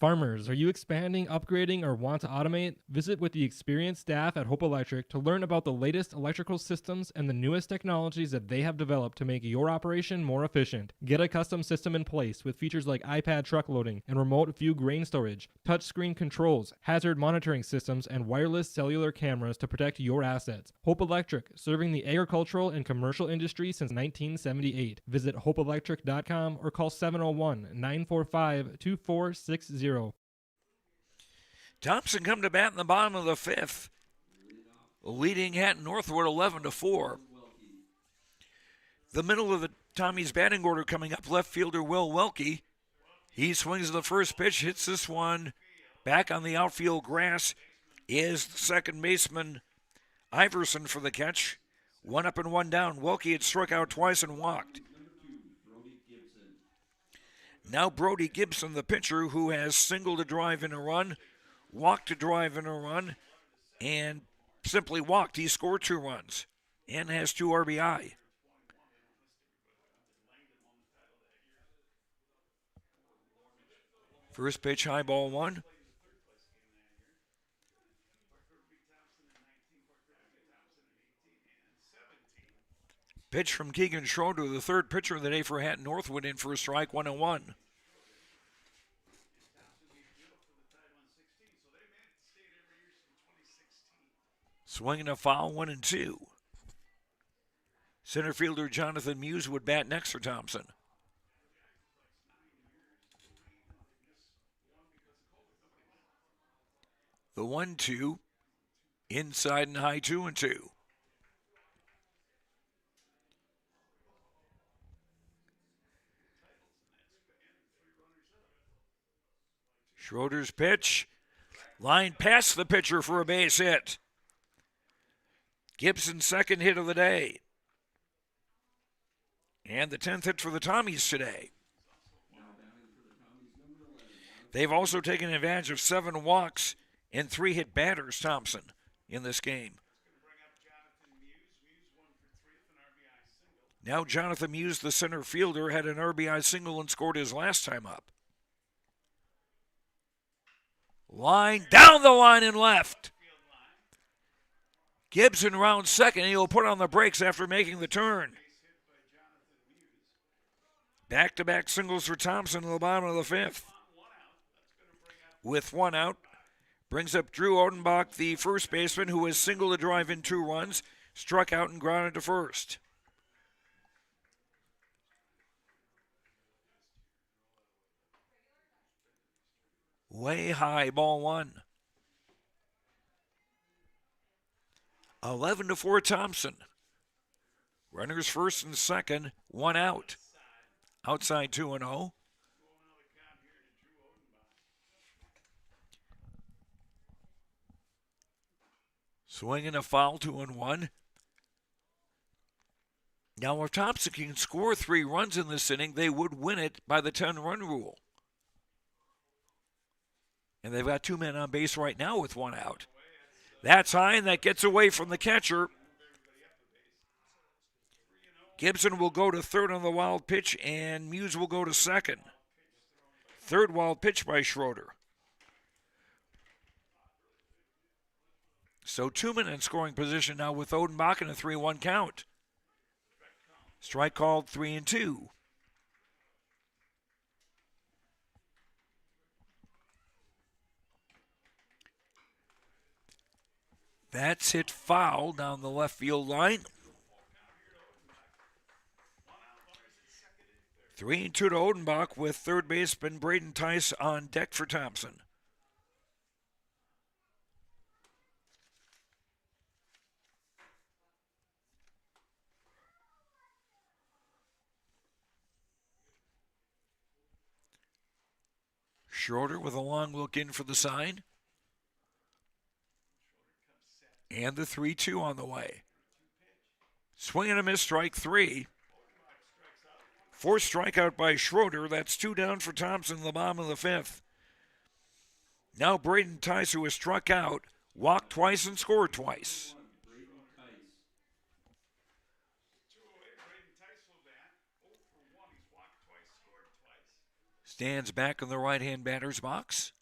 Farmers, are you expanding, upgrading, or want to automate? Visit with the experienced staff at Hope Electric to learn about the latest electrical systems and the newest technologies that they have developed to make your operation more efficient. Get a custom system in place with features like iPad truck loading and remote view grain storage, touchscreen controls, hazard monitoring systems, and wireless cellular cameras to protect your assets. Hope Electric, serving the agricultural and commercial industry since 1978. Visit hopeelectric.com or call 701-945-2460. Thompson come to bat in the bottom of the 5th, leading Hatton-Northwood 11-4. The middle of the Tommy's batting order coming up, left fielder Will Welke. He swings the first pitch, hits this one back on the outfield grass. Is the second baseman Iverson for the catch. 1 up and 1 down. Welke had struck out twice and walked. Now Brody Gibson, the pitcher, who has singled a drive in a run. walked to drive in a run and simply walked. He scored 2 runs and has 2 RBI. First pitch, high ball 1. Pitch from Keegan Schroeder, the third pitcher of the day for Hatton-Northwood, in for a strike, 1-1. Swinging a foul, 1-2. Center fielder Jonathan Muse would bat next for Thompson. The 1-2, inside and high, 2-2. Schroeder's pitch, line past the pitcher for a base hit. Gibson's second hit of the day. And the 10th hit for the Tommies today. They've also taken advantage of 7 walks and 3 hit batters, Thompson, in this game. Now Jonathan Muse, the center fielder, had an RBI single and scored his last time up. Line down the line and left. Gibson rounds second. He'll put on the brakes after making the turn. Back-to-back singles for Thompson in the bottom of the 5th. With 1 out, brings up Drew Odenbach, the first baseman, who has singled to drive in 2 runs, struck out and grounded to first. Way high, ball 1. 11-4 Thompson. Runners first and second, 1 out. Outside 2-0. Swinging a foul, 2-1. Now, if Thompson can score 3 runs in this inning, they would win it by the 10-run rule. And they've got 2 men on base right now with 1 out. That's high, and that gets away from the catcher. Gibson will go to third on the wild pitch, and Muse will go to second. Third wild pitch by Schroeder. So 2 men in scoring position now with Odenbach in a 3-1 count. Strike called, 3-2. That's hit foul down the left field line. 3-2 to Odenbach with third baseman Braden Tice on deck for Thompson. Schroeder with a long look in for the sign. And the 3-2 on the way. Swing and a miss, strike 3. Fourth strikeout by Schroeder. That's 2 down for Thompson in the bottom of the 5th. Now Braden Tice, who has struck out, walked twice and scored twice. Stands back in the right-hand batter's box.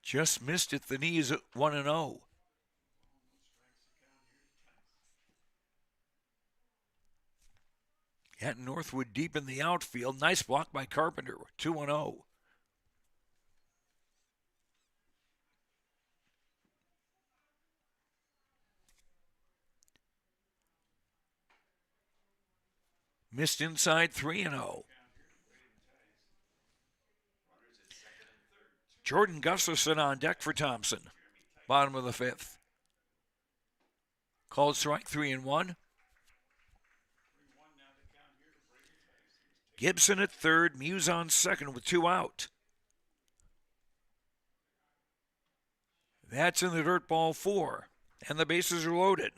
Just missed at the knees at 1-0. Hatton-Northwood deep in the outfield. Nice block by Carpenter. 2-0. Missed inside, 3-0. Jordan Gustafson on deck for Thompson. Bottom of the 5th. Called strike, 3-1. Gibson at third, Muse on second with 2 out. That's in the dirt, ball 4, and the bases are loaded.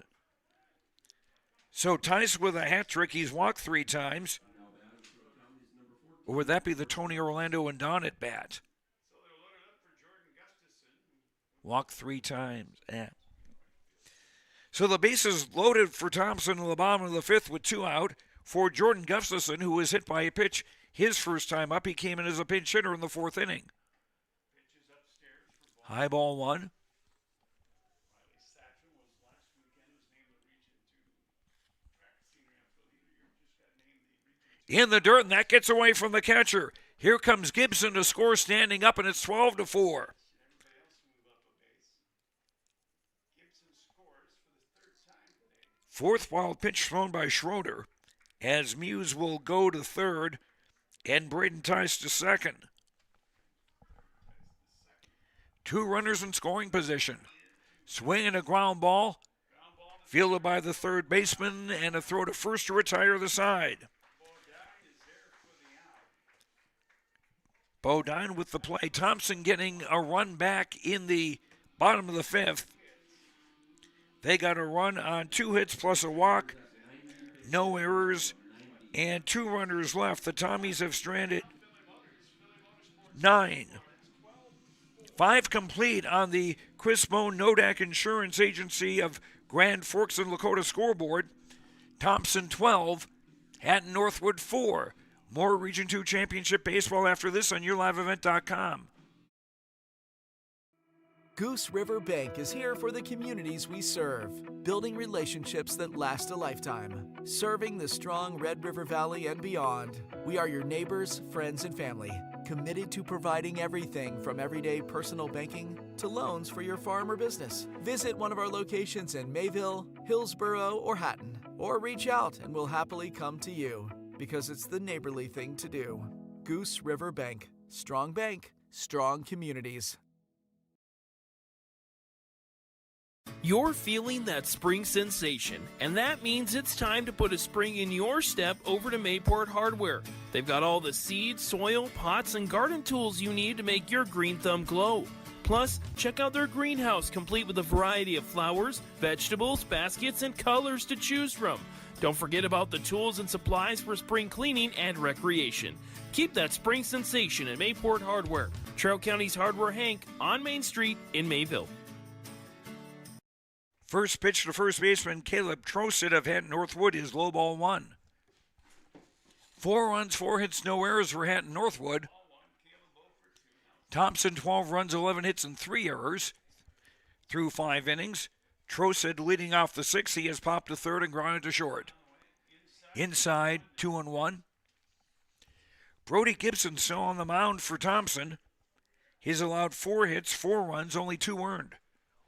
So Tice with a hat trick. He's walked 3 times. Or would that be the Tony Orlando and Don at bat? Walked 3 times. So the bases loaded for Thompson in the bottom of the 5th with 2 out. For Jordan Gustafson, who was hit by a pitch his first time up, he came in as a pinch hitter in the 4th inning. High ball 1. In the dirt, and that gets away from the catcher. Here comes Gibson to score standing up, and it's 12-4. Fourth wild pitch thrown by Schroeder, as Muse will go to third, and Braden Tice to second. 2 runners in scoring position. Swing and a ground ball, fielded by the third baseman, and a throw to first to retire the side. Bodine with the play. Thompson getting a run back in the bottom of the 5th. They got a run on 2 hits plus a walk, no errors, and 2 runners left. The Tommies have stranded 9. 5 complete on the Chris Bone Nodak Insurance Agency of Grand Forks and Lakota scoreboard. Thompson 12, Hatton-Northwood 4. More Region 2 Championship Baseball after this on YourLiveEvent.com. Goose River Bank is here for the communities we serve, building relationships that last a lifetime, serving the strong Red River Valley and beyond. We are your neighbors, friends, and family, committed to providing everything from everyday personal banking to loans for your farm or business. Visit one of our locations in Mayville, Hillsboro, or Hatton, or reach out and we'll happily come to you, because it's the neighborly thing to do. Goose River Bank, strong communities. You're feeling that spring sensation, and that means it's time to put a spring in your step over to Mayport Hardware. They've got all the seeds, soil, pots, and garden tools you need to make your green thumb glow. Plus, check out their greenhouse complete with a variety of flowers, vegetables, baskets, and colors to choose from. Don't forget about the tools and supplies for spring cleaning and recreation. Keep that spring sensation at Mayport Hardware, Trail County's Hardware Hank on Main Street in Mayville. First pitch to first baseman Caleb Trosit of Hatton-Northwood is low ball 1. 4 runs, 4 hits, no errors for Hatton-Northwood. Thompson 12 runs, 11 hits, and 3 errors through 5 innings. Trosit leading off the 6th. He has popped to third and grounded to short. Inside, 2-1. Brody Gibson still on the mound for Thompson. He's allowed 4 hits, 4 runs, only 2 earned,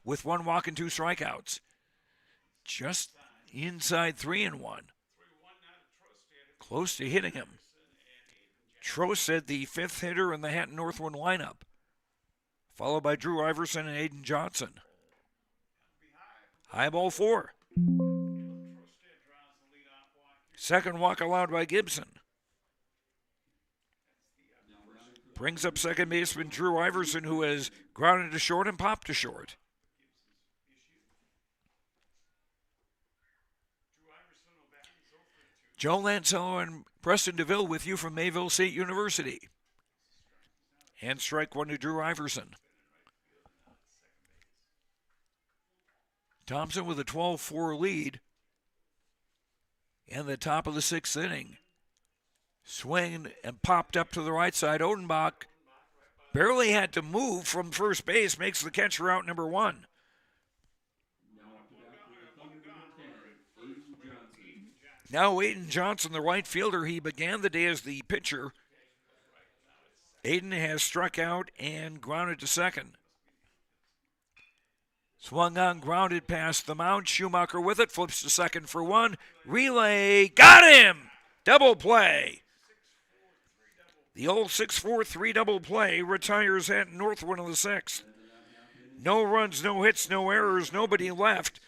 with 1 walk and 2 strikeouts. Just inside 3-1. Close to hitting him. Trosit, the 5th hitter in the Hatton-Northwood lineup, followed by Drew Iverson and Aiden Johnson. High ball 4. Second walk allowed by Gibson. Brings up second baseman Drew Iverson, who has grounded to short and popped to short. Joe Lancello and Preston DeVille with you from Mayville State University. And strike 1 to Drew Iverson. Thompson with a 12-4 lead in the top of the 6th inning. Swing and popped up to the right side. Odenbach barely had to move from first base, makes the catcher out number 1. Now Aiden Johnson, the right fielder, he began the day as the pitcher. Aiden has struck out and grounded to second. Swung on, grounded past the mound. Schumacher with it, flips to second for 1. Relay, got him! Double play. The old 6-4-3 double play retires Hatton-Northwood in the 6th. No runs, no hits, no errors, nobody left.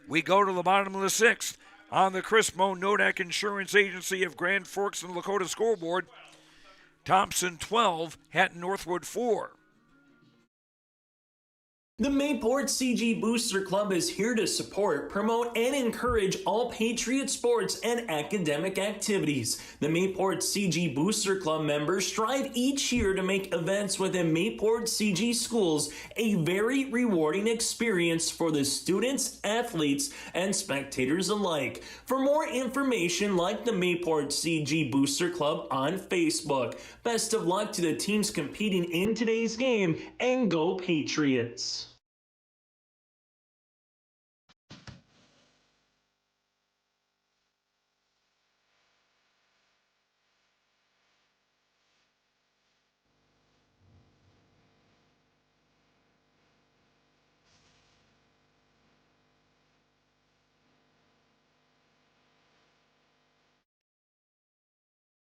We go to the bottom of the 6th. On the Chris Bone Nodak Insurance Agency of Grand Forks and Lakota scoreboard, Thompson 12, Hatton-Northwood 4. The Mayport CG Booster Club is here to support, promote, and encourage all Patriot sports and academic activities. The Mayport CG Booster Club members strive each year to make events within Mayport CG schools a very rewarding experience for the students, athletes, and spectators alike. For more information, like the Mayport CG Booster Club on Facebook. Best of luck to the teams competing in today's game, and go Patriots!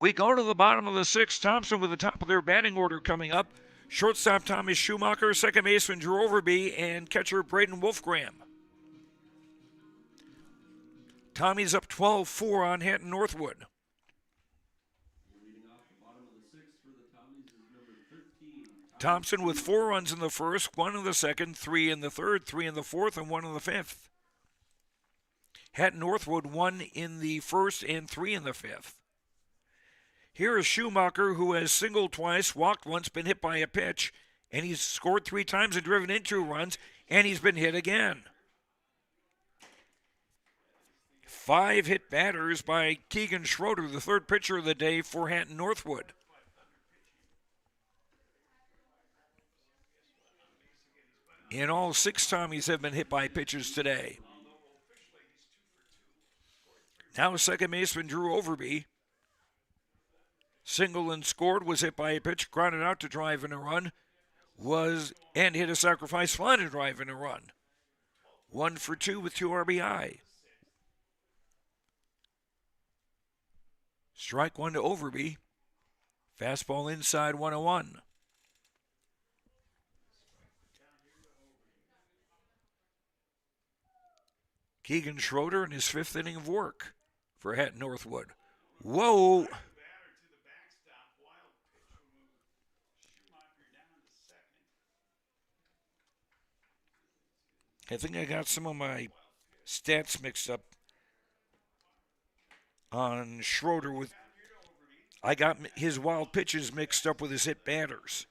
We go to the bottom of the sixth. Thompson with the top of their batting order coming up. Shortstop Thomas Schumacher, second baseman Drew Overby, and catcher Braden Wolfgram. Tommy's up 12-4 on Hatton-Northwood. Thompson with 4 runs in the first, 1 in the second, 3 in the third, 3 in the fourth, and 1 in the fifth. Hatton-Northwood 1 in the first and 3 in the fifth. Here is Schumacher, who has singled twice, walked once, been hit by a pitch, and he's scored 3 times and driven in 2 runs, and he's been hit again. 5 hit batters by Keegan Schroeder, the third pitcher of the day for Hatton-Northwood. In all, 6 Tommies have been hit by pitches today. Now second baseman Drew Overby. Single and scored, was hit by a pitch, grounded out to drive in a run, and hit a sacrifice fly to drive in a run. 1 for 2 with 2 RBI. Strike 1 to Overby. Fastball inside 1-1. Keegan Schroeder in his 5th inning of work for Hatton-Northwood. Whoa! I think I got some of my stats mixed up on Schroeder I got his wild pitches mixed up with his hit batters.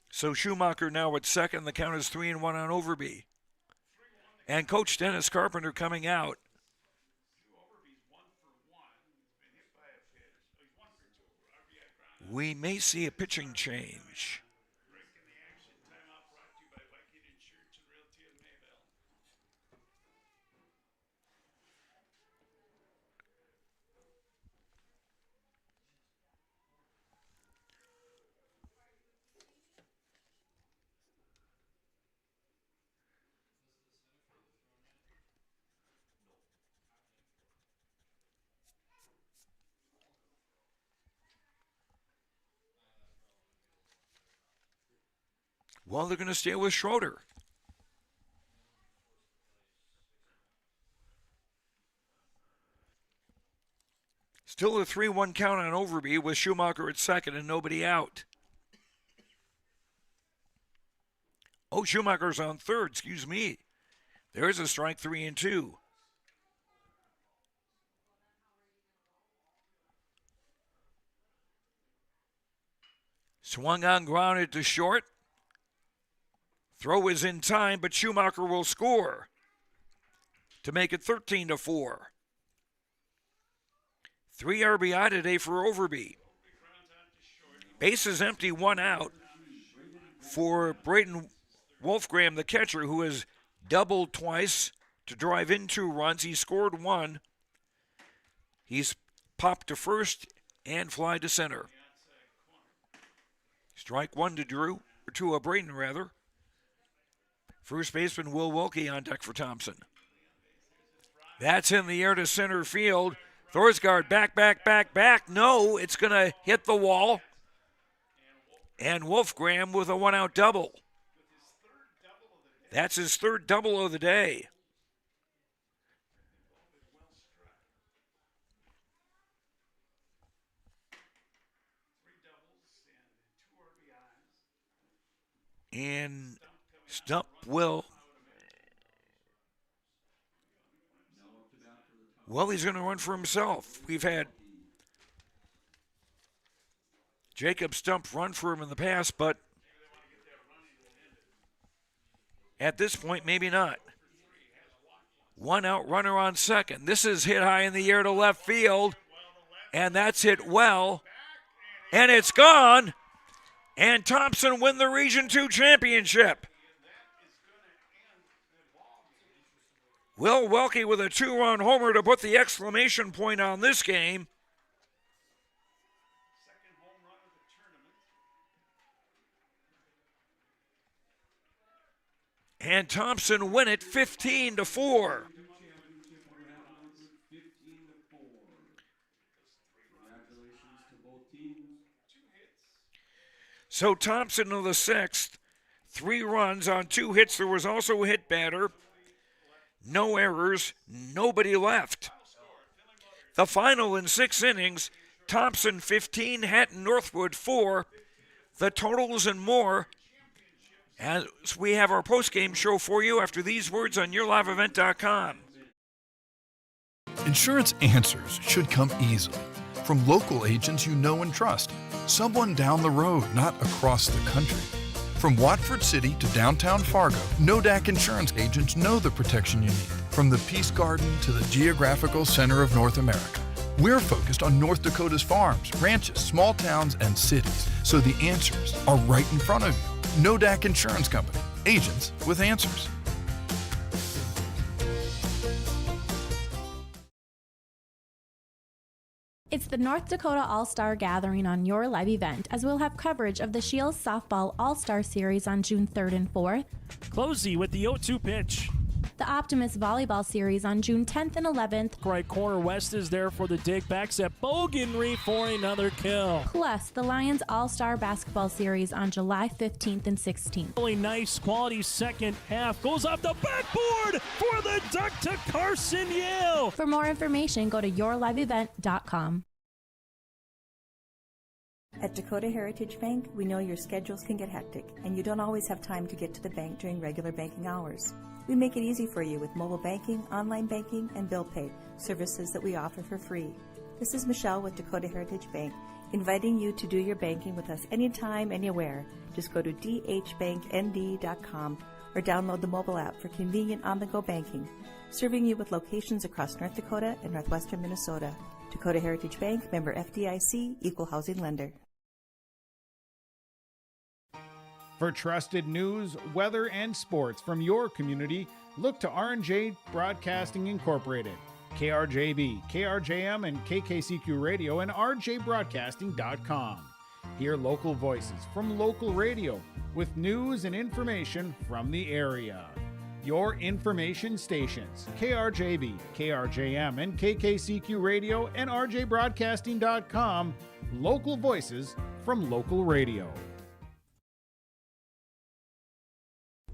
So Schumacher now at second. The count is 3-1 on Overby. And Coach Dennis Carpenter coming out. We may see a pitching change. Well, they're going to stay with Schroeder. Still a 3-1 count on Overby with Schumacher at second and nobody out. Oh, Schumacher's on third, excuse me. There's a strike, 3-2. Swung on, grounded to short. Throw is in time, but Schumacher will score to make it 13-4. 3 RBI today for Overby. Base is empty, 1 out for Braden Wolfgram, the catcher, who has doubled twice to drive in 2 runs. He scored 1. He's popped to first and fly to center. Strike 1 to Drew, or to Braden rather. First baseman Will Wilkie on deck for Thompson. That's in the air to center field. Thorsgaard back. No, it's going to hit the wall. And Wolfgram with a 1-out double. That's his 3rd double of the day. And Stump will. Well, he's going to run for himself. We've had Jacob Stump run for him in the past, but at this point, maybe not. One out runner on second. This is hit high in the air to left field, and that's hit well, and it's gone, and Thompson win the Region 2 championship. Will Welke with a 2-run homer to put the exclamation point on this game. And Thompson win it 15-4. So Thompson in the sixth, 3 runs on 2 hits. There was also a hit batter. No errors, nobody left. The final in 6 innings, Thompson 15, Hatton-Northwood 4. The totals and more as we have our post-game show for you after these words on YourLiveEvent.com. Insurance answers should come easily from local agents you know and trust. Someone down the road, not across the country. From Watford City to downtown Fargo, Nodak Insurance agents know the protection you need. From the Peace Garden to the geographical center of North America. We're focused on North Dakota's farms, ranches, small towns, and cities, so the answers are right in front of you. Nodak Insurance Company, agents with answers. It's the North Dakota All-Star Gathering on Your Live Event, as we'll have coverage of the Shields Softball All-Star Series on June 3rd and 4th. Closey with the 0-2 pitch. The Optimist Volleyball Series on June 10th and 11th. Right corner West is there for the dig. Backs at Bogenry for another kill. Plus, the Lions All-Star Basketball Series on July 15th and 16th. Really nice quality second half. Goes off the backboard for the duck to Carson Yale. For more information, go to yourliveevent.com. At Dakota Heritage Bank, we know your schedules can get hectic, and you don't always have time to get to the bank during regular banking hours. We make it easy for you with mobile banking, online banking, and bill pay, services that we offer for free. This is Michelle with Dakota Heritage Bank, inviting you to do your banking with us anytime, anywhere. Just go to dhbanknd.com or download the mobile app for convenient on-the-go banking, serving you with locations across North Dakota and northwestern Minnesota. Dakota Heritage Bank, member FDIC, equal housing lender. For trusted news, weather, and sports from your community, look to R&J Broadcasting Incorporated, KRJB, KRJM, and KKCQ Radio, and rjbroadcasting.com. Hear local voices from local radio with news and information from the area. Your information stations, KRJB, KRJM, and KKCQ Radio, and rjbroadcasting.com, local voices from local radio.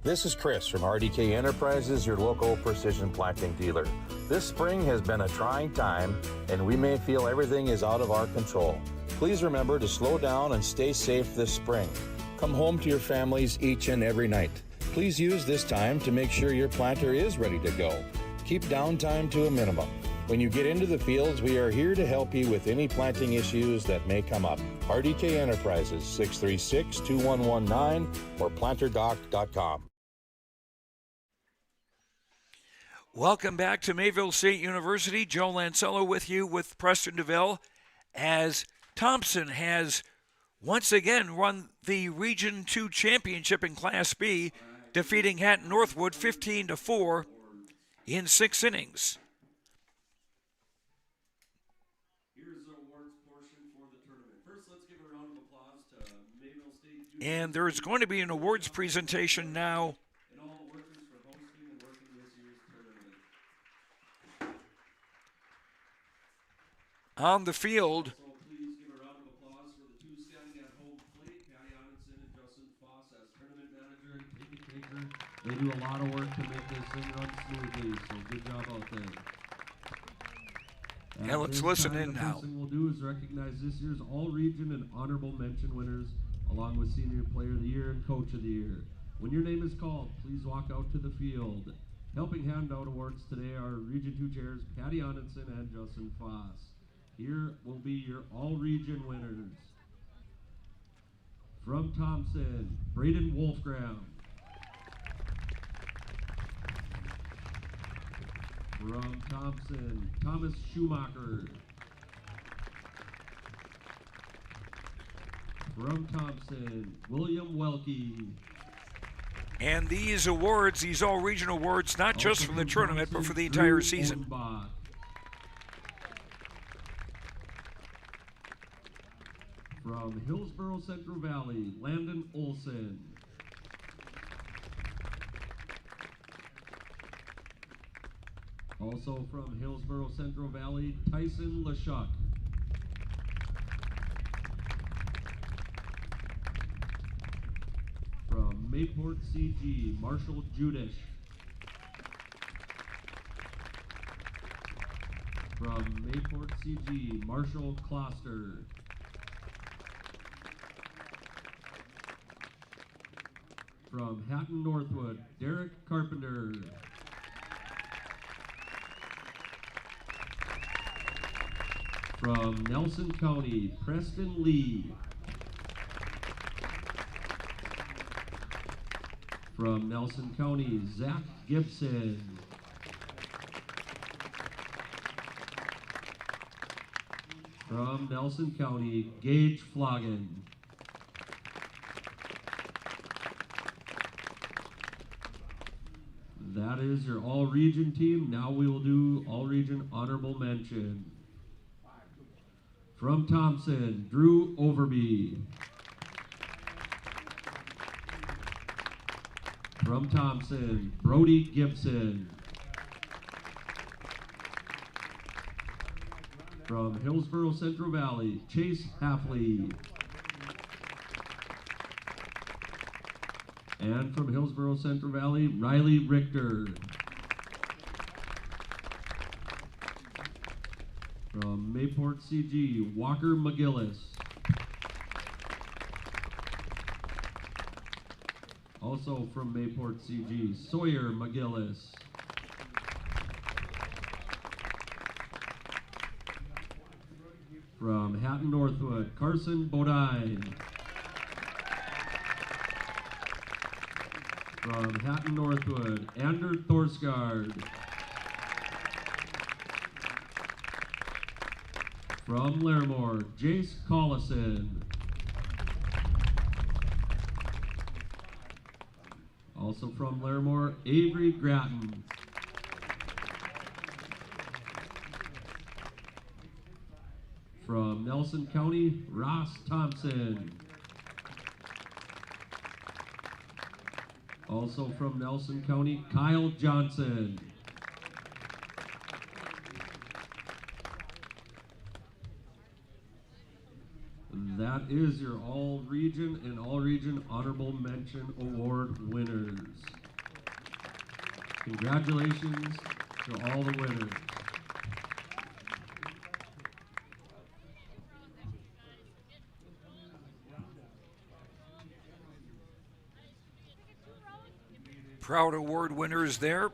This is Chris from RDK Enterprises, your local precision planting dealer. This spring has been a trying time, and we may feel everything is out of our control. Please remember to slow down and stay safe this spring. Come home to your families each and every night. Please use this time to make sure your planter is ready to go. Keep downtime to a minimum. When you get into the fields, we are here to help you with any planting issues that may come up. RDK Enterprises, 636-2119 or planterdoc.com. Welcome back to Mayville State University. Joe Lancello with you with Preston DeVille as Thompson has once again won the Region 2 championship in Class B, defeating Hatton-Northwood 15-4 in 6 innings. Here's the awards portion for the tournament. First, let's give a round of applause to Mayville State Junior. And there is going to be an awards presentation now. And all the workers for hosting and working this year's tournament. On the field. So please give a round of applause for the 2 standing at home plate, Patty Amundsen and Justin Foss as tournament manager and ticket taker. They do a lot of work to make this thing run smoothly, so good job out there. And let's listen in now. The first thing we'll do is recognize this year's all-region and honorable mention winners, along with Senior Player of the Year and Coach of the Year. When your name is called, please walk out to the field. Helping hand out awards today are Region 2 chairs Patty Onenson and Justin Foss. Here will be your all-region winners. From Thompson, Braden Wolfgram. From Thompson, Thomas Schumacher. From Thompson, William Welke. And these awards, these all-region awards, not just for the tournament, but for the entire season. From Hillsborough Central Valley, Landon Olson. Also from Hillsborough Central Valley, Tyson Lashuk. From Mayport CG, Marshall Judish. From Mayport CG, Marshall Kloster. From Hatton-Northwood, Derek Carpenter. From Nelson County, Preston Lee. From Nelson County, Zach Gibson. From Nelson County, Gage Floggen. That is your all-region team. Now we will do all-region honorable mention. From Thompson, Drew Overby. From Thompson, Brody Gibson. From Hillsborough Central Valley, Chase Hafley. And from Hillsborough Central Valley, Riley Richter. From Mayport CG, Walker McGillis. Also from Mayport CG, Sawyer McGillis. From Hatton-Northwood, Carson Bodine. From Hatton-Northwood, Ander Thorsgaard. From Larimore, Jace Collison. Also from Larimore, Avery Gratton. From Nelson County, Ross Thompson. Also from Nelson County, Kyle Johnson. That is your all-region and all-region honorable mention award winners. Congratulations to all the winners. Proud award winners there.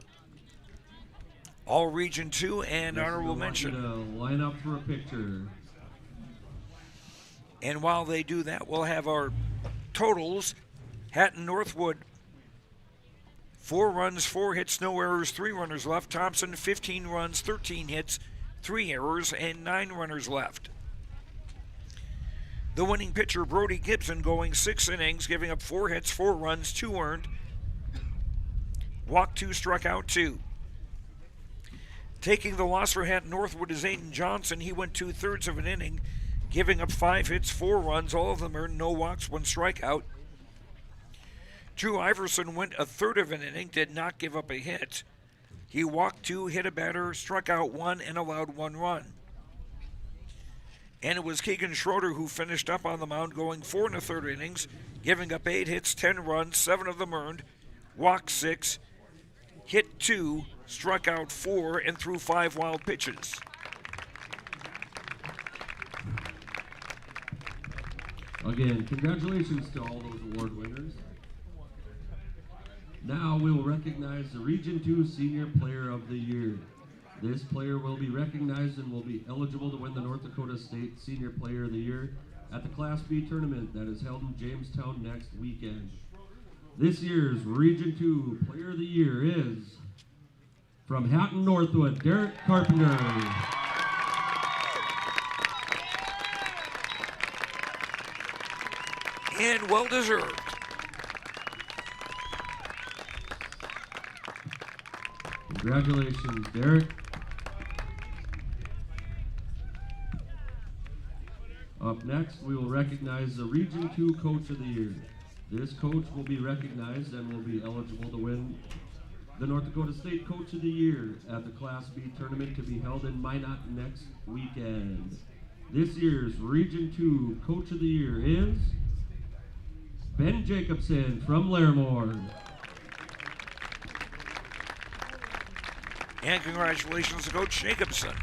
All Region 2 and honorable mention. To line up for a picture. And while they do that, we'll have our totals. Hatton-Northwood, 4 runs, 4 hits, no errors, 3 runners left. Thompson, 15 runs, 13 hits, 3 errors, and 9 runners left. The winning pitcher, Brody Gibson, going 6 innings, giving up 4 hits, 4 runs, 2 earned. Walked 2, struck out 2. Taking the loss for Hatton-Northwood is Aiden Johnson. He went 2/3 of an inning, giving up 5 hits, 4 runs, all of them earned, no walks, 1 strikeout. Drew Iverson went 1/3 of an inning, did not give up a hit. He walked 2, hit a batter, struck out 1, and allowed 1 run. And it was Keegan Schroeder who finished up on the mound, going 4 1/3 innings, giving up 8 hits, 10 runs, 7 of them earned, walked 6, hit 2, struck out 4, and threw 5 wild pitches. Again, congratulations to all those award winners. Now we will recognize the Region 2 Senior Player of the Year. This player will be recognized and will be eligible to win the North Dakota State Senior Player of the Year at the Class B tournament that is held in Jamestown next weekend. This year's Region 2 Player of the Year is from Hatton-Northwood, Derek Carpenter. And well deserved. Congratulations, Derek. Up next, we will recognize the Region 2 Coach of the Year. This coach will be recognized and will be eligible to win the North Dakota State Coach of the Year at the Class B tournament to be held in Minot next weekend. This year's Region 2 Coach of the Year is Ben Jacobson from Larimore. And congratulations to Coach Jacobson.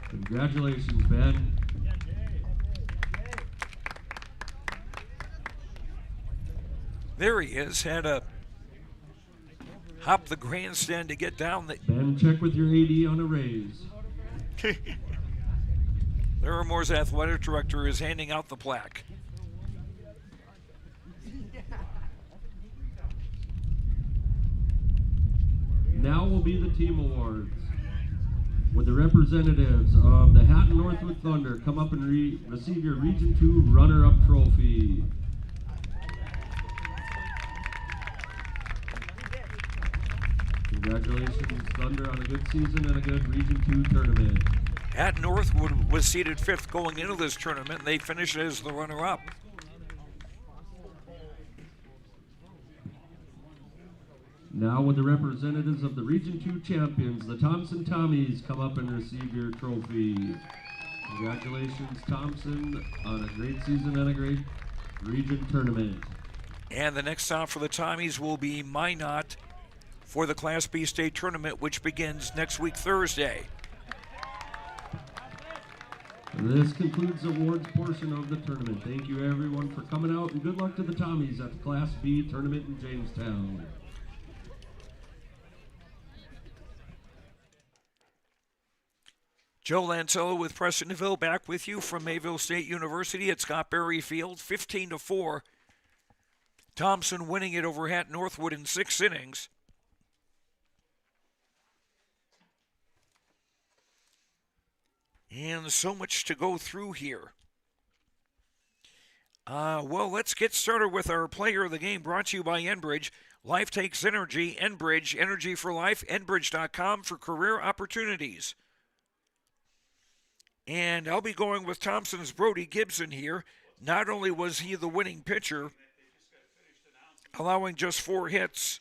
Congratulations, Ben. There he is. Had to hop the grandstand to get down. Ben, check with your AD on a raise. Laramore's athletic director is handing out the plaque. Now will be the team awards. Would the representatives of the Hatton-Northwood Thunder come up and receive your Region 2 runner-up trophy. Congratulations, Thunder, on a good season and a good Region 2 tournament. Hatton-Northwood was seeded 5th going into this tournament. They finished as the runner-up. Now would the representatives of the Region 2 champions, the Thompson Tommies, come up and receive your trophy. Congratulations, Thompson, on a great season and a great region tournament. And the next stop for the Tommies will be Minot for the Class B state tournament, which begins next week, Thursday. This concludes the awards portion of the tournament. Thank you, everyone, for coming out, and good luck to the Tommies at the Class B tournament in Jamestown. Joe Lancello with Prestonville back with you from Mayville State University at Scott Berry Field, 15-4. Thompson winning it over Hatton-Northwood in 6 innings. And so much to go through here. Well, let's get started with our player of the game, brought to you by Enbridge. Life takes energy. Enbridge, energy for life. Enbridge.com for career opportunities. And I'll be going with Thompson's Brody Gibson here. Not only was he the winning pitcher, allowing just 4 hits,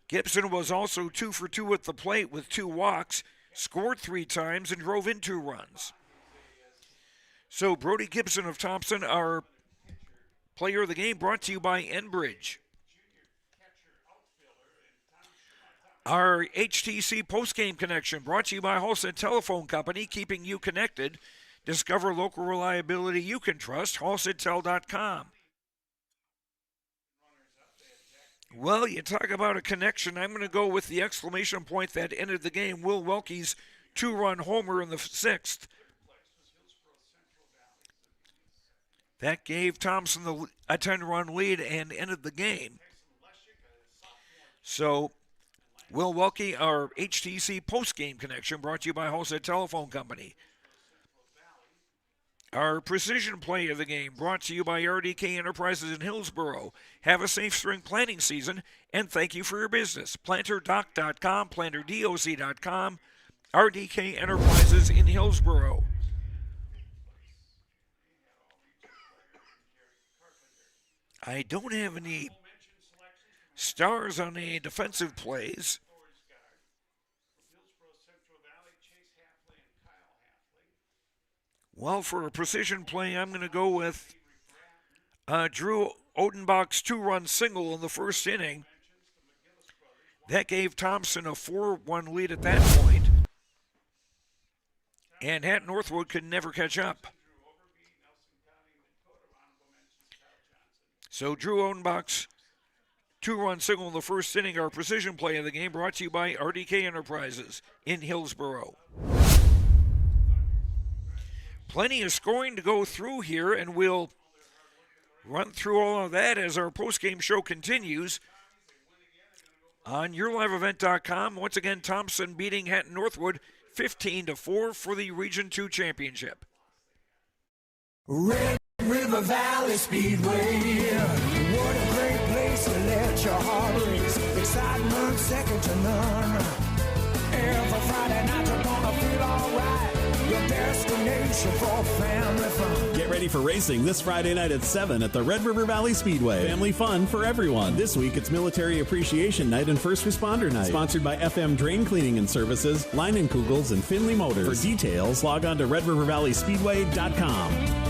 Gibson was also 2 for 2 at the plate with 2 walks, scored 3 times, and drove in 2 runs. So Brody Gibson of Thompson, our player of the game, brought to you by Enbridge. Our HTC postgame connection brought to you by Halstead Telephone Company, keeping you connected. Discover local reliability you can trust, halsteadtel.com. Well, you talk about a connection. I'm going to go with the exclamation point that ended the game, Will Welke's 2-run homer in the 6th. That gave Thompson a 10-run lead and ended the game. So, Will Welke, our HTC postgame connection, brought to you by Halstead Telephone Company. Our precision play of the game brought to you by RDK Enterprises in Hillsboro. Have a safe spring planting season, and thank you for your business. PlanterDoc.com, PlanterDoc.com, RDK Enterprises in Hillsboro. I don't have any stars on any defensive plays. Well, for a precision play, I'm going to go with Drew Odenbach's 2-run single in the 1st inning. That gave Thompson a 4-1 lead at that point. And Hatton-Northwood could never catch up. So Drew Odenbach's two-run single in the first inning, our precision play of the game, brought to you by RDK Enterprises in Hillsboro. Plenty of scoring to go through here, and we'll run through all of that as our post-game show continues on YourLiveEvent.com. Once again, Thompson beating Hatton-Northwood 15-4 for the Region 2 championship. Red River Valley Speedway, what a great place to let your heart race. Excitement second to none. Every Friday night you're gonna feel alright. Your destination for family fun. Get ready for racing this Friday night at 7 at the Red River Valley Speedway. Family fun for everyone. This week it's Military Appreciation Night and First Responder Night. Sponsored by FM Drain Cleaning and Services, Leinenkugels, and Finley Motors. For details, log on to redrivervalleyspeedway.com.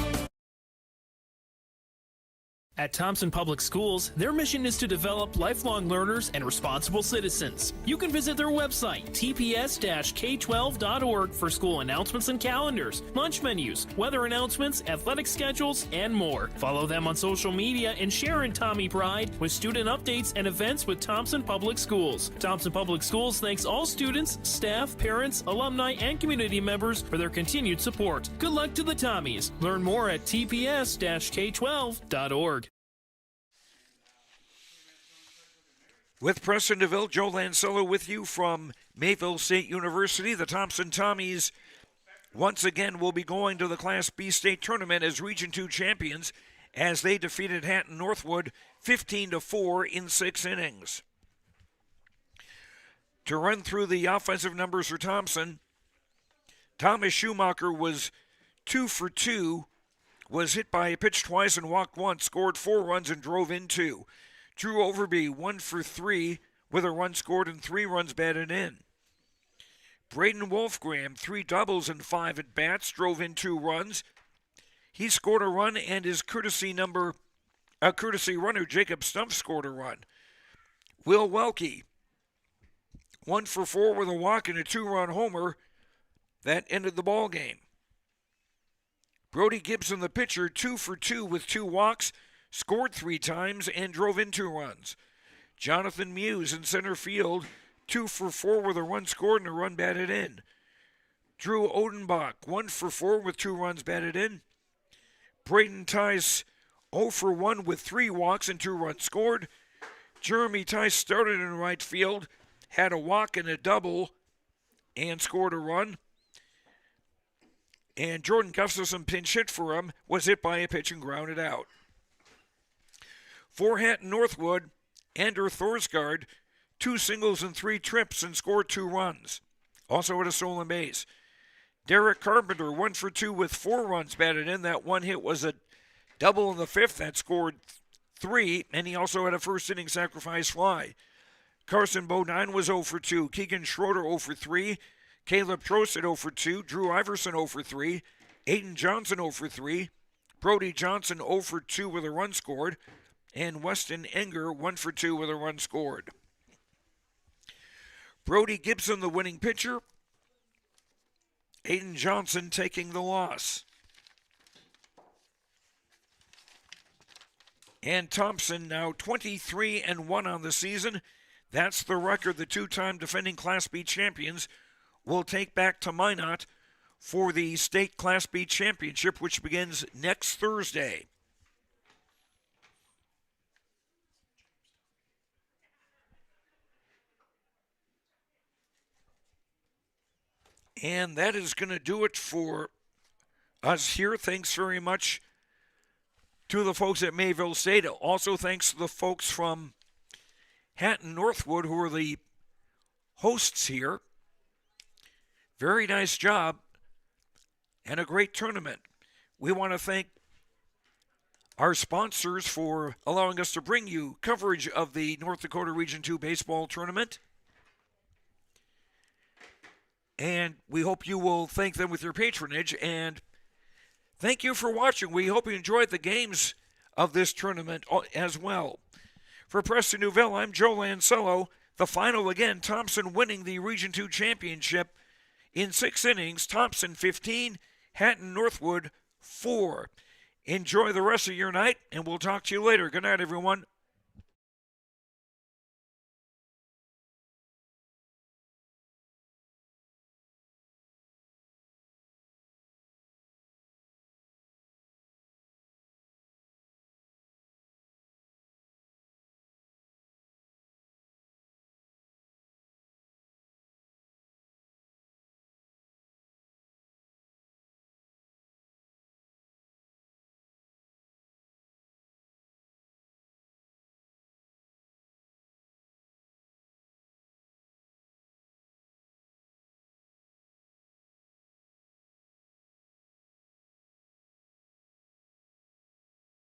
At Thompson Public Schools, their mission is to develop lifelong learners and responsible citizens. You can visit their website, tps-k12.org, for school announcements and calendars, lunch menus, weather announcements, athletic schedules, and more. Follow them on social media and share in Tommy Pride with student updates and events with Thompson Public Schools. Thompson Public Schools thanks all students, staff, parents, alumni, and community members for their continued support. Good luck to the Tommies. Learn more at tps-k12.org. With Preston DeVille, Joe Lancello with you from Mayville State University. The Thompson Tommies once again will be going to the Class B state tournament as Region 2 champions as they defeated Hatton-Northwood 15-4 in 6 innings. To run through the offensive numbers for Thompson, Thomas Schumacher was 2 for 2, was hit by a pitch twice and walked once, scored 4 runs and drove in 2. Drew Overby, 1 for 3, with a run scored and 3 runs batted in. Braden Wolfgram, 3 doubles and 5 at-bats, drove in 2 runs. He scored a run, and his courtesy runner, Jacob Stumpf, scored a run. Will Welke, 1 for 4 with a walk and a 2-run homer. That ended the ball game. Brody Gibson, the pitcher, 2 for 2 with 2 walks, scored 3 times and drove in 2 runs. Jonathan Muse in center field, 2 for 4 with a run scored and a run batted in. Drew Odenbach, 1 for 4 with 2 runs batted in. Braden Tice, 0 for 1 with 3 walks and 2 runs scored. Jeremy Tice started in right field, had a walk and a double, and scored a run. And Jordan Gustafson, pinch hit for him, was hit by a pitch and grounded out. For Hatton-Northwood, Ander Thorsgaard, 2 singles and 3 trips and scored 2 runs. Also had a stolen base. Derek Carpenter, 1 for 2 with 4 runs batted in. That one hit was a double in the 5th that scored 3, and he also had a first inning sacrifice fly. Carson Bodine was 0 for 2. Keegan Schroeder 0 for 3. Caleb Trost 0 for 2. Drew Iverson 0 for 3. Aiden Johnson 0 for 3. Brody Johnson 0 for 2 with a run scored. And Weston Enger 1 for 2 with a run scored. Brody Gibson, the winning pitcher. Aiden Johnson taking the loss. And Thompson now 23-1 on the season. That's the record the 2-time defending Class B champions will take back to Minot for the state Class B championship, which begins next Thursday. And that is going to do it for us here. Thanks very much to the folks at Mayville State. Also thanks to the folks from Hatton-Northwood, who are the hosts here. Very nice job and a great tournament. We want to thank our sponsors for allowing us to bring you coverage of the North Dakota Region 2 baseball tournament. And we hope you will thank them with your patronage. And thank you for watching. We hope you enjoyed the games of this tournament as well. For Preston Newville, I'm Joe Lancello. The final again, Thompson winning the Region 2 championship in 6 innings. Thompson 15, Hatton-Northwood 4. Enjoy the rest of your night, and we'll talk to you later. Good night, everyone.